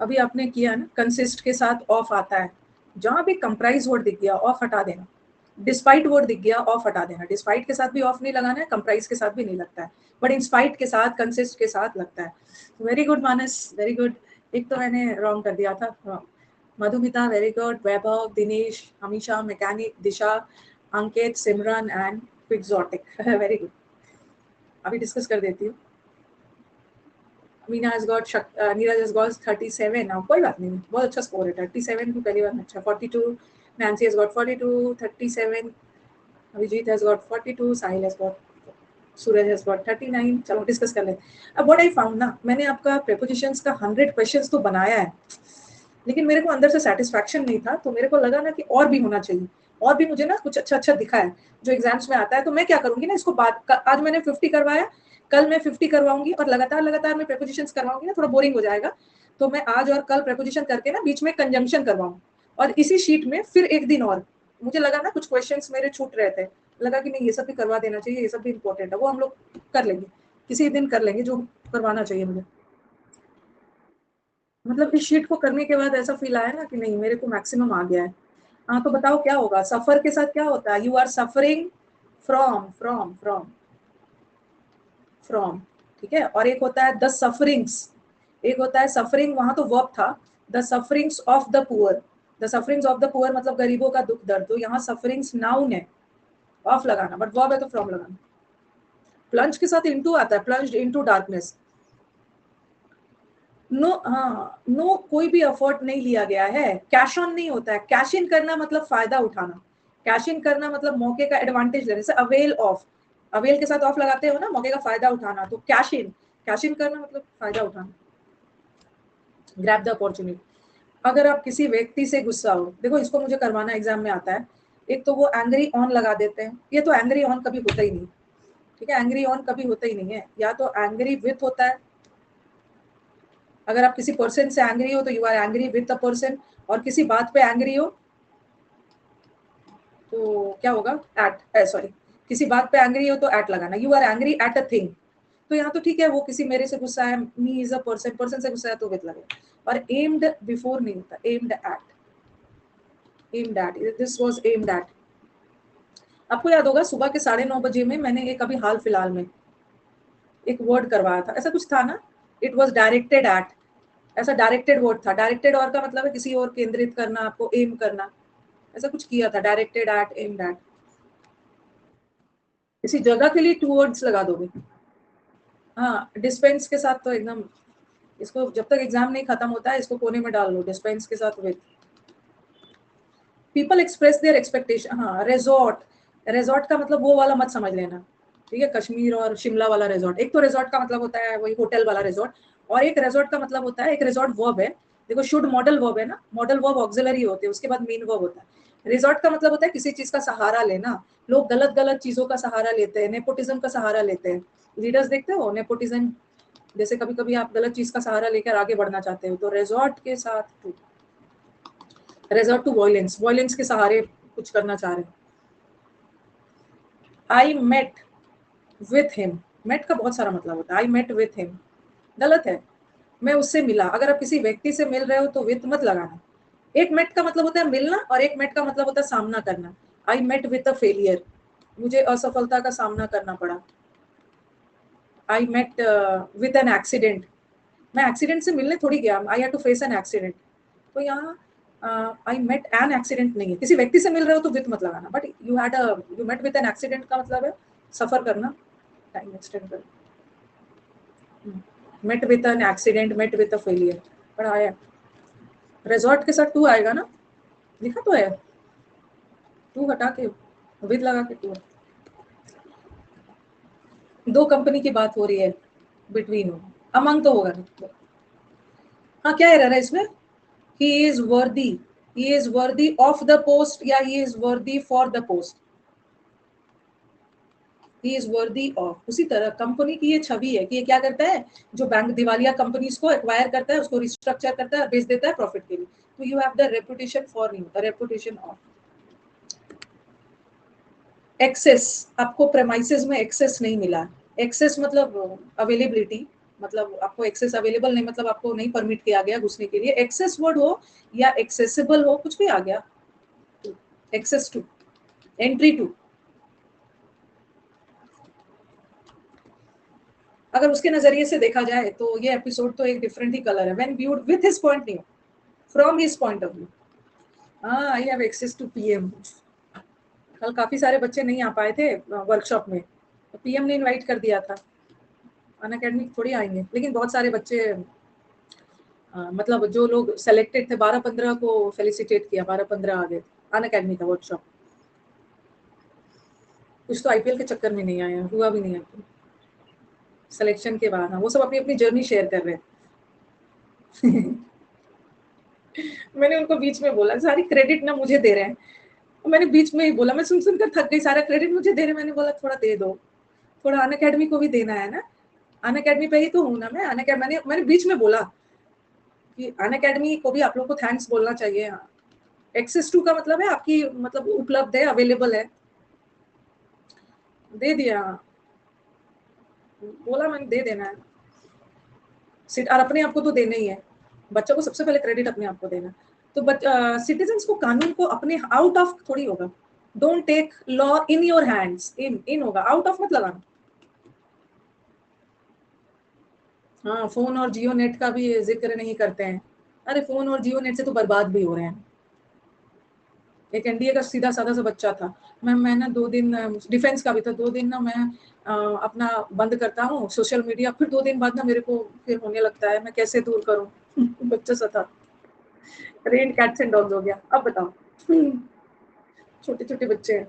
अभी आपने किया ना, कंसिस्ट के साथ ऑफ आता है, जहां भी कंप्राइज वर्ड दिख गया ऑफ हटा देना, डिस्पाइट वर्ड दिख गया ऑफ हटा देना। डिस्पाइट के साथ भी ऑफ नहीं लगाना है, कंप्राइज के साथ भी नहीं लगता है, बट इंस्पाइट के साथ, कंसिस्ट के साथ लगता है। Very good Manas, very good. एक तो मैंने रॉन्ग कर दिया था, Madhumita very good, Vaibhav, Dinesh, Hamisha, mechanic, Disha, Ankit, Simran and quixotic. Very good. अभी डिस्कस कर देती हूँ। Meena has got Neeraj has got 37 now, कोई बात नहीं, बहुत अच्छा स्कोर है 37 को पहली बार में। अच्छा 42, Nancy has got 42, 37, Abhijeet has got 42, Sahil has got, Suraj has got 39। चलो डिस्कस कर लेते हैं। अब व्हाट आई फाउंड ना, मैंने आपका प्रेपोजिशंस का 100 क्वेश्चंस तो बनाया है, लेकिन मेरे को अंदर से सेटिस्फैक्शन नहीं था, तो मेरे को लगा ना कि और भी होना चाहिए, और भी मुझे ना कुछ अच्छा अच्छा दिखा है जो एग्जाम्स में आता है। तो मैं क्या करूंगी ना, इसको आज मैंने 50 करवाया, कल मैं 50 करवाऊंगी, और लगातार लगातार मैं प्रेपोजिशंस करवाऊंगी ना, थोड़ा बोरिंग हो जाएगा। तो मैं आज और कल प्रेपोजिशन करके ना बीच में कंजंक्शन करवाऊँ, और इसी शीट में फिर एक दिन और। मुझे लगा ना कुछ क्वेश्चंस मेरे छूट रहे थे, लगा कि नहीं ये सब भी करवा देना चाहिए, ये सब भी इंपॉर्टेंट है, वो हम लोग कर लेंगे, किसी दिन कर लेंगे जो करवाना चाहिए मुझे। मतलब इस शीट को करने के बाद ऐसा फील आया ना कि नहीं मेरे को मैक्सिमम आ गया है। हाँ तो बताओ क्या होगा, सफर के साथ क्या होता है, you are suffering from from from from, ठीक है। और एक होता है द सफरिंग्स, एक होता है सफरिंग, वहां तो वर्ब था, the sufferings of the poor, the sufferings of the poor मतलब गरीबों का दुख दर्द। तो यहाँ सफरिंग्स नाउन है, ऑफ लगाना, बट वर्ब है तो फ्रॉम लगाना। प्लंज के साथ इनटू आता है, प्लंज्ड इनटू डार्कनेस। नो, हाँ नो, कोई भी एफर्ट नहीं लिया गया है, कैश ऑन नहीं होता है। कैश इन करना मतलब फायदा उठाना, कैश इन करना मतलब मौके का एडवांटेज लेने से, अवेल ऑफ, अवेल के साथ ऑफ लगाते हो ना, मौके का फायदा उठाना। तो कैश इन, कैश इन करना मतलब फायदा उठाना, ग्रैब द अपॉर्चुनिटी। अगर आप किसी व्यक्ति से गुस्सा हो, देखो इसको मुझे करवाना एग्जाम में आता है, एक तो वो एंग्री ऑन लगा देते हैं, ये तो एंग्री ऑन कभी होता ही नहीं, ठीक है, एंग्री ऑन कभी होता ही नहीं है, या तो एंग्री विथ होता है। अगर आप किसी पर्सन से एंग्री हो तो you are angry with the person, और किसी बात पे एंग्री हो तो क्या होगा, एट, सॉरी, किसी बात पे एंग्री हो तो एट लगाना, you are angry at a thing. तो यहाँ तो ठीक है, वो किसी मेरे से गुस्सा है, me is a person, person से गुस्सा है तो विद लगेगा। और एम्ड बिफोर नहीं होता, aimed at, aimed at, this was aimed at. आपको याद होगा सुबह के 9:30 बजे में मैंने एक अभी हाल फिलहाल में एक वर्ड करवाया था, ऐसा कुछ था ना, इट वाज डायरेक्टेड एट, ऐसा डायरेक्टेड वर्ड था। डायरेक्टेड और का मतलब है किसी और केंद्रित करना, आपको एम करना, ऐसा कुछ किया था, डायरेक्टेड एट, एम्ड एट। इसी जगह के लिए 2 वर्ड्स लगा दोगे। हाँ डिस्पेंस के साथ तो एकदम, इसको जब तक एग्जाम नहीं खत्म होता है इसको कोने में डाल लो, डिस्पेंस के साथ with. People express their expectation, हाँ रेजॉर्ट, रेजॉर्ट का मतलब वो वाला मत समझ लेना, ठीक है, कश्मीर और शिमला वाला रिजॉर्ट। एक तो रिजॉर्ट का मतलब होता है वही होटल वाला रिजॉर्ट, और एक रिजॉर्ट का मतलब होता है, एक रिजॉर्ट वर्ब है, देखो शुड मॉडल वर्ब है ना, मॉडल वर्ब ऑक्सिलरी होते हैं, उसके बाद मेन वर्ब होता है। रिजॉर्ट का मतलब होता है किसी चीज का सहारा लेना, लोग गलत गलत चीजों का सहारा लेते हैं, नेपोटिज्म का सहारा लेते हैं। लीडर्स देखते हो नेपोटिज्म, जैसे कभी कभी आप गलत चीज का सहारा लेकर आगे बढ़ना चाहते हो, तो रिजॉर्ट के साथ, रेजॉर्ट टू वॉयलेंस, वॉयलेंस के सहारे कुछ करना चाह रहे हैं। I met with him, met का बहुत सारा मतलब होता है, आई मेट विथ हिम गलत है, मैं उससे मिला। अगर आप किसी व्यक्ति से मिल रहे हो तो विथ मत लगाना। एक मेट का मतलब होता है मिलना, और एक मेट का मतलब होता है सामना करना। I met with a failure, मुझे असफलता का सामना करना पड़ा। I met with an accident, मैं एक्सीडेंट से मिलने थोड़ी गया, I had to face an accident. तो यहाँ आई मेट एन एक्सीडेंट नहीं है, किसी व्यक्ति से मिल रहे हो तो विथ मत लगाना, but you met with an accident का मतलब है सफर करना, टाइम एक्सटेंड कर, met with an accident, met with a failure, पढ़ाया। रिजॉर्ट के साथ टू आएगा ना, लिखा तो है टू हटा के विद लगा के टू, दो कंपनी की बात हो रही है, बिटवीन हो, अमंग तो होगा नहीं। हाँ क्या एरर है इसमें? He is worthy, he is worthy of the post या he is worthy for the post? He is worthy of. उसी तरह कंपनी की ये छवि है कि ये क्या करता है, जो बैंक दिवालिया कंपनीज को एक्वायर करता है, उसको रिस्ट्रक्चर करता है और बेच देता है प्रॉफिट के लिए। तो you have the reputation for you, the reputation of. Access, आपको प्रेमाइसेस में एक्सेस नहीं मिला। एक्सेस मतलब अवेलेबिलिटी, मतलब आपको एक्सेस अवेलेबल नहीं, मतलब आपको नहीं परमिट किया गया घुसने के लिए। एक्सेस वर्ड हो या एक्सेसिबल हो, कुछ भी आ गया। Access to, entry to. अगर उसके नजरिए से देखा जाए तो ये एपिसोड तो एक डिफरेंट ही कलर है। When viewed with his point new, from his point of view. हाँ, I have access to PM. कल काफी सारे बच्चे नहीं आ पाए थे वर्कशॉप में, तो पीएम ने इनवाइट कर दिया था। अनअकैडमी थोड़ी आएंगे, लेकिन बहुत सारे बच्चे मतलब जो लोग सेलेक्टेड थे 12-15 को फेलिसिटेट किया, 12-15 आ गए अनअकैडमी का वर्कशॉप। कुछ तो आईपीएल के चक्कर में नहीं आया, हुआ भी नहीं है सिलेक्शन के बाद। हाँ, वो सब अपनी अपनी जर्नी शेयर कर रहे हैं। मैंने उनको बीच में बोला, सारी क्रेडिट ना मुझे दे रहे हैं। मैंने बीच में ही बोला, मैं सुन सुनकर थक गई, सारा क्रेडिट मुझे दे रहे हैं। मैंने बोला थोड़ा दे दो, थोड़ा अनअकैडमी को भी देना है ना, अनअकैडमी पे ही तो हूँ ना मैं। मैंने बीच में बोला कि अनअकैडमी को भी आप लोग को थैंक्स बोलना चाहिए। हाँ, एक्सेस टू का मतलब है आपकी, मतलब उपलब्ध है, अवेलेबल है, दे दिया। बोला मैंने दे देना है और अपने आप को तो देना ही है। बच्चों को सबसे पहले क्रेडिट अपने आप को देना। तो सिटीजन्स को, कानून को अपने आउट ऑफ थोड़ी होगा। Don't take law in your hands, in होगा, आउट ऑफ मत लगाना। हाँ, फोन और जियो नेट का भी जिक्र नहीं करते हैं। अरे फोन और जियो नेट से तो बर्बाद भी हो रहे हैं। एक एनडीए का सीधा साधा सा बच्चा था, मैं ना 2 दिन, डिफेंस का भी था, 2 दिन ना मैं अपना बंद करता हूँ सोशल मीडिया, फिर 2 दिन बाद ना मेरे को फिर होने लगता है, मैं कैसे दूर करूँ। बच्चा सा था, रेन कैट्स एंड डॉग्स हो गया। अब बताओ, छोटे छोटे बच्चे हैं।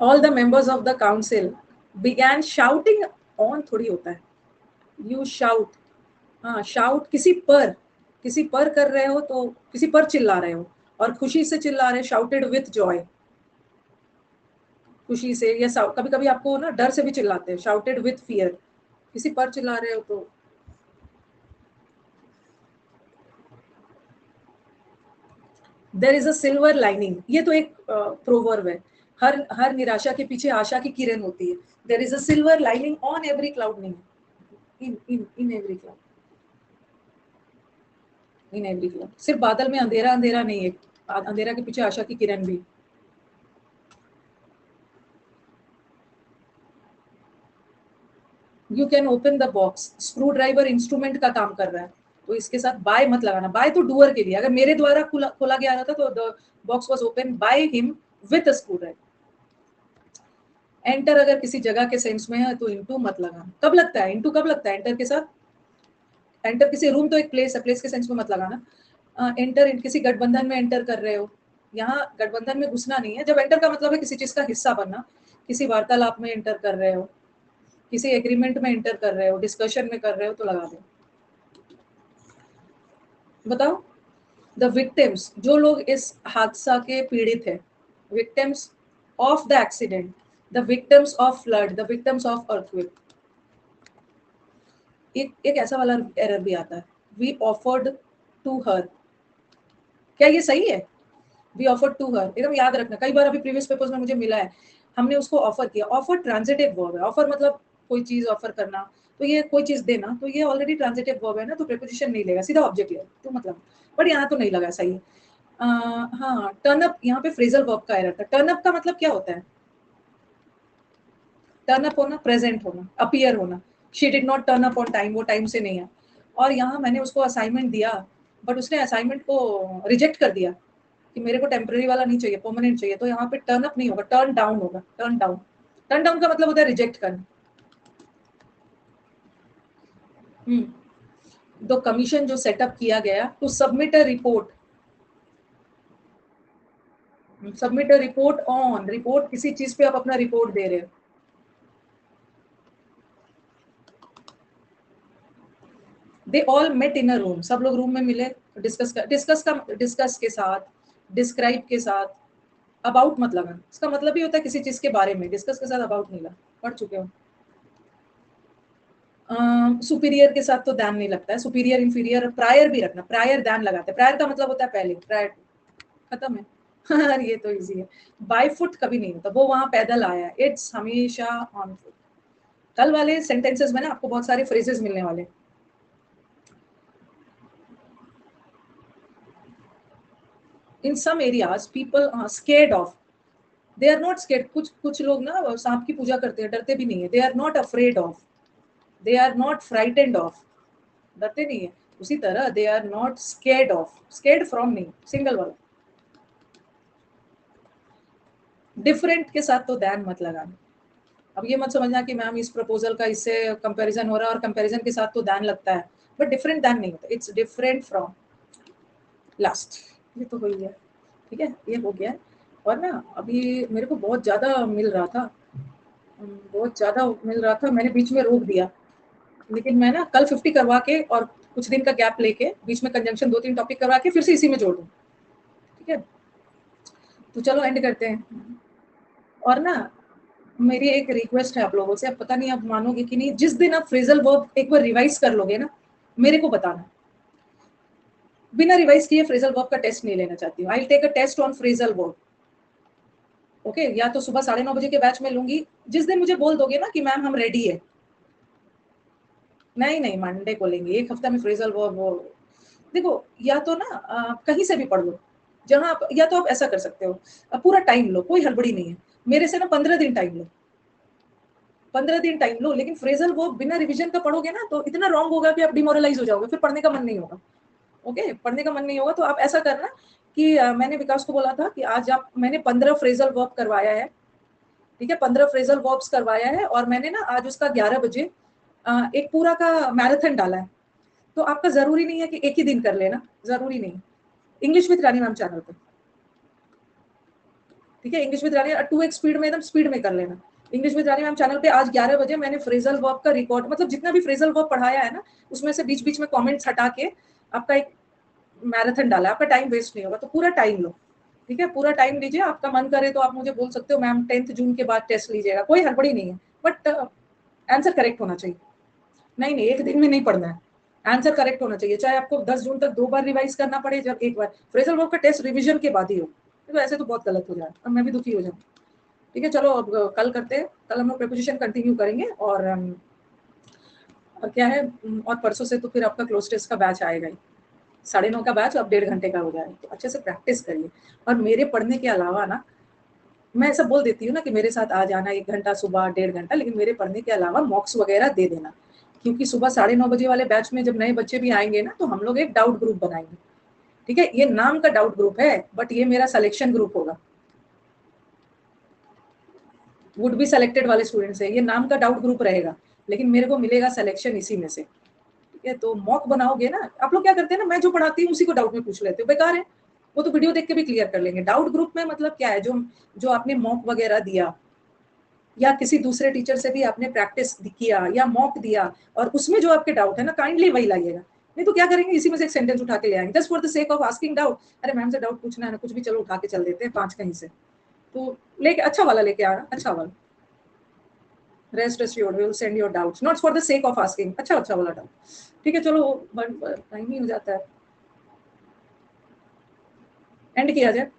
All the members of the council began shouting, on थोड़ी होता है, यू शाउट। हाँ, शाउट किसी पर कर रहे हो तो किसी पर चिल्ला रहे हो, और खुशी से चिल्ला रहे, शाउटेड विथ जॉय, खुशी से। या कभी कभी आपको ना डर से भी चिल्लाते हैं, शाउटेड विथ फियर, किसी पर चिल्ला रहे हो तो। There is a silver lining, ये तो एक प्रोवर्ब है। हर हर निराशा के पीछे आशा की किरण होती है। There is a silver lining on every cloud, नहीं, in every cloud, in every cloud. सिर्फ बादल में अंधेरा अंधेरा नहीं है, अंधेरा के पीछे आशा की किरण भी। You can open the box, screw driver instrument का काम कर रहा है, तो इसके साथ बाय मत लगाना। बाय तो डूअर के लिए, अगर मेरे द्वारा खोला गया रहता तो the box was open by him with a screw driver. Enter अगर किसी जगह के सेंस में है तो इनटू मत लगाना। कब लगता है इनटू, कब लगता है एंटर के साथ? एंटर किसी रूम तो एक प्लेस है, प्लेस के सेंस में मत लगाना। एंटर किसी गठबंधन में एंटर कर रहे हो, यहाँ गठबंधन में घुसना नहीं है। जब एंटर का मतलब है किसी चीज का हिस्सा बनना, किसी वार्तालाप में एंटर कर रहे हो, किसी एग्रीमेंट में एंटर कर रहे हो, डिस्कशन में कर रहे हो, तो लगा दो। बताओ, द विक्टिम्स, जो लोग इस हादसा के पीड़ित है, victims of the accident, the victims of flood, the victims of earthquake. एक ऐसा वाला एरर भी आता है, वी ऑफर्ड टू हर। क्या ये सही है? वी ऑफर्ड टू हर, एकदम याद रखना, कई बार अभी प्रीवियस पेपर्स में मुझे मिला है, हमने उसको ऑफर किया। ऑफर ट्रांजिटिव वर्ब है, ऑफर मतलब कोई चीज ऑफर करना, तो ये कोई चीज देना, तो ये ऑलरेडी ट्रांजिटिव वर्ब है ना, तो प्रीपोजिशन नहीं लेगा, सीधा ऑब्जेक्ट लेगा, तो मतलब। बट यहाँ तो नहीं लगा, सही है। हाँ, टर्न अप, यहाँ पे फ्रेजल वर्ब का एरर था। टर्न अप का मतलब क्या होता है? टर्न अप होना, प्रेजेंट होना, अपीयर होना। She did not turn up on time, वो टाइम से नहीं है। और यहाँ मैंने उसको असाइनमेंट दिया, बट उसने असाइनमेंट को रिजेक्ट कर दिया कि मेरे को टेम्पररी वाला नहीं चाहिए, परमानेंट चाहिए। तो यहाँ पे टर्न अप नहीं होगा, टर्न डाउन होगा, टर्न डाउन। टर्न डाउन का मतलब होता है रिजेक्ट करना। तो कमीशन जो सेटअप किया गया to submit a report, submit a report on, report किसी चीज पे आप अपना रिपोर्ट दे रहे हो। They all met in a room, सब लोग रूम में मिले, डिस्कस के साथ, डिस्क्राइब के साथ, अबाउट मत लगा, इसका मतलब ही होता है किसी चीज के बारे में, डिस्कस के साथ अबाउट नहीं लगा, पढ़ चुके हो। सुपीरियर के साथ तो दैन नहीं लगता है, सुपीरियर इंफीरियर, प्रायर भी रखना, प्रायर दैन लगाते हैं, प्रायर का मतलब होता है पहले, प्रायर खत्म है। ये तो इजी है। बाय फुट कभी नहीं होता, वो वहां पैदल आया है, इट्स हमेशा ऑन फुट। कल वाले सेंटेंसेस में ना आपको बहुत सारे फ्रेजेस मिलने वाले। In some areas people are scared of, they are not scared, कुछ कुछ लोग ना सांप की पूजा करते हैं, डरते भी नहीं है, they are not afraid of, they are not frightened of, डरते नहीं है। उसी तरह they are not scared of, scared from नहीं, सिंगल वाला। डिफरेंट के साथ तो दैन मत लगाना। अब ये मत समझना कि मैम इस प्रपोजल का इससे कंपैरिजन हो रहा है और कंपैरिजन के साथ तो दैन लगता है, बट डिफरेंट दैन नहीं होता, इट्स डिफरेंट फ्रॉम। लास्ट, ये तो हो ही है, ठीक है, ये हो गया है। और ना अभी मेरे को बहुत ज्यादा मिल रहा था, बहुत ज्यादा मिल रहा था, मैंने बीच में रोक दिया, लेकिन मैं ना कल 50 करवा के और कुछ दिन का गैप लेके बीच में कंजंक्शन 2-3 टॉपिक करवा के फिर से इसी में जोड़ दूँ, ठीक है। तो चलो एंड करते हैं। और ना मेरी एक रिक्वेस्ट है आप लोगों से, अब पता नहीं आप मानोगे कि नहीं, जिस दिन आप फ्रेजल वर्ब एक बार रिवाइज कर लोगे ना, मेरे को बताना। बिना रिवाइज किए फ्रेजल वर्ब का टेस्ट नहीं लेना चाहती हूँ, I will take a test on phrasal verb, okay. या तो सुबह 9:30 बजे के बैच में लूंगी, जिस दिन मुझे बोल दोगे ना कि मैम हम रेडी है, नहीं मंडे को लेंगे, एक हफ्ता में फ्रेजल वर्ब वो। देखो या तो ना कहीं से भी पढ़ लो, जहां आप, या तो आप ऐसा कर सकते हो, पूरा टाइम लो, कोई हड़बड़ी नहीं है, मेरे से ना 15 दिन टाइम लो, 15 दिन टाइम लो, लेकिन फ्रेजल वो बिना रिवीजन का पढ़ोगे ना तो इतना रॉन्ग होगा कि आप डिमोरलाइज हो जाओगे, फिर पढ़ने का मन नहीं होगा, ओके। पढ़ने का मन नहीं होगा तो आप ऐसा करना कि मैंने विकास को बोला था कि आज आप, मैंने 15 फ्रेजल वर्ब करवाया है, ठीक है, 15 फ्रेजल वर्ब्स करवाया है, और मैंने ना आज उसका 11 बजे एक पूरा का मैराथन डाला है। तो आपका जरूरी नहीं है कि एक ही दिन कर लेना, जरूरी नहीं। English with Rani ma'am channel पे, ठीक है, English with Rani 2x speed में, एकदम स्पीड में कर लेना। English with Rani ma'am channel पे आज 11 बजे मैंने फ्रेजल वर्ब का रिकॉर्ड, मतलब जितना भी फ्रेजल वर्ब पढ़ाया है ना, उसमें से बीच बीच में कमेंट्स हटा के आपका एक मैराथन डाला, आपका टाइम वेस्ट नहीं होगा, तो पूरा टाइम लो, ठीक है, पूरा टाइम लीजिए। आपका मन करे तो आप मुझे बोल सकते हो मैम 10 जून के बाद टेस्ट लीजिएगा, कोई हड़बड़ी नहीं है, बट आंसर करेक्ट होना चाहिए। नहीं एक दिन में नहीं पढ़ना है, आंसर करेक्ट होना चाहिए, चाहे आपको 10 जून तक 2 बार रिवाइज करना पड़े, जब एक बार फ्रेजल वर्ब का टेस्ट रिवीजन के बाद ही हो, तो ऐसे तो बहुत गलत हो जाए और मैं भी दुखी हो जाऊँ, ठीक है। चलो अब कल करते हैं, कल हम लोग प्रिपोजिशन कंटिन्यू करेंगे, और क्या है, और परसों से तो फिर आपका क्लोज टेस्ट का बैच आएगा ही, 9:30 का बैच, अब 1.5 घंटे का हो जाएगा, तो अच्छे से प्रैक्टिस करिए। और मेरे पढ़ने के अलावा ना, मैं ऐसा बोल देती हूँ ना कि मेरे साथ आ जाना 1 घंटा सुबह, 1.5 घंटा, लेकिन मेरे पढ़ने के अलावा मॉक्स वगैरह दे देना, क्योंकि सुबह 9:30 बजे वाले बैच में जब नए बच्चे भी आएंगे ना, तो हम लोग एक डाउट ग्रुप बनाएंगे, ठीक है। ये नाम का डाउट ग्रुप है, बट ये मेरा सिलेक्शन ग्रुप होगा, वुड बी सिलेक्टेड वाले स्टूडेंट्स है, ये नाम का डाउट ग्रुप रहेगा, लेकिन मेरे को मिलेगा सिलेक्शन इसी में से, ठीक है। तो मॉक बनाओगे ना, आप लोग क्या करते हैं ना, मैं जो पढ़ाती हूँ उसी को डाउट में पूछ लेते हो, बेकार है, वो तो वीडियो देख के भी क्लियर कर लेंगे। डाउट ग्रुप में मतलब क्या है, जो जो आपने मॉक वगैरह दिया, या किसी दूसरे टीचर से भी आपने प्रैक्टिस किया या मॉक दिया, और उसमें जो आपके डाउट है ना, काइंडली वही लाइएगा, नहीं तो क्या करेंगे, इसी में से एक सेंटेंस उठा के ले आएंगे, just for the sake of asking doubt, अरे मैम से डाउट पूछना है ना, कुछ भी चलो उठा के चल देते हैं 5 कहीं से, तो लेके अच्छा वाला लेके आना, अच्छा वाला। Rest assured we will send your doubts not for the sake of asking, अच्छा वाला डाउट, ठीक है। चलो टाइम ही हो जाता है, एंड किया जाए।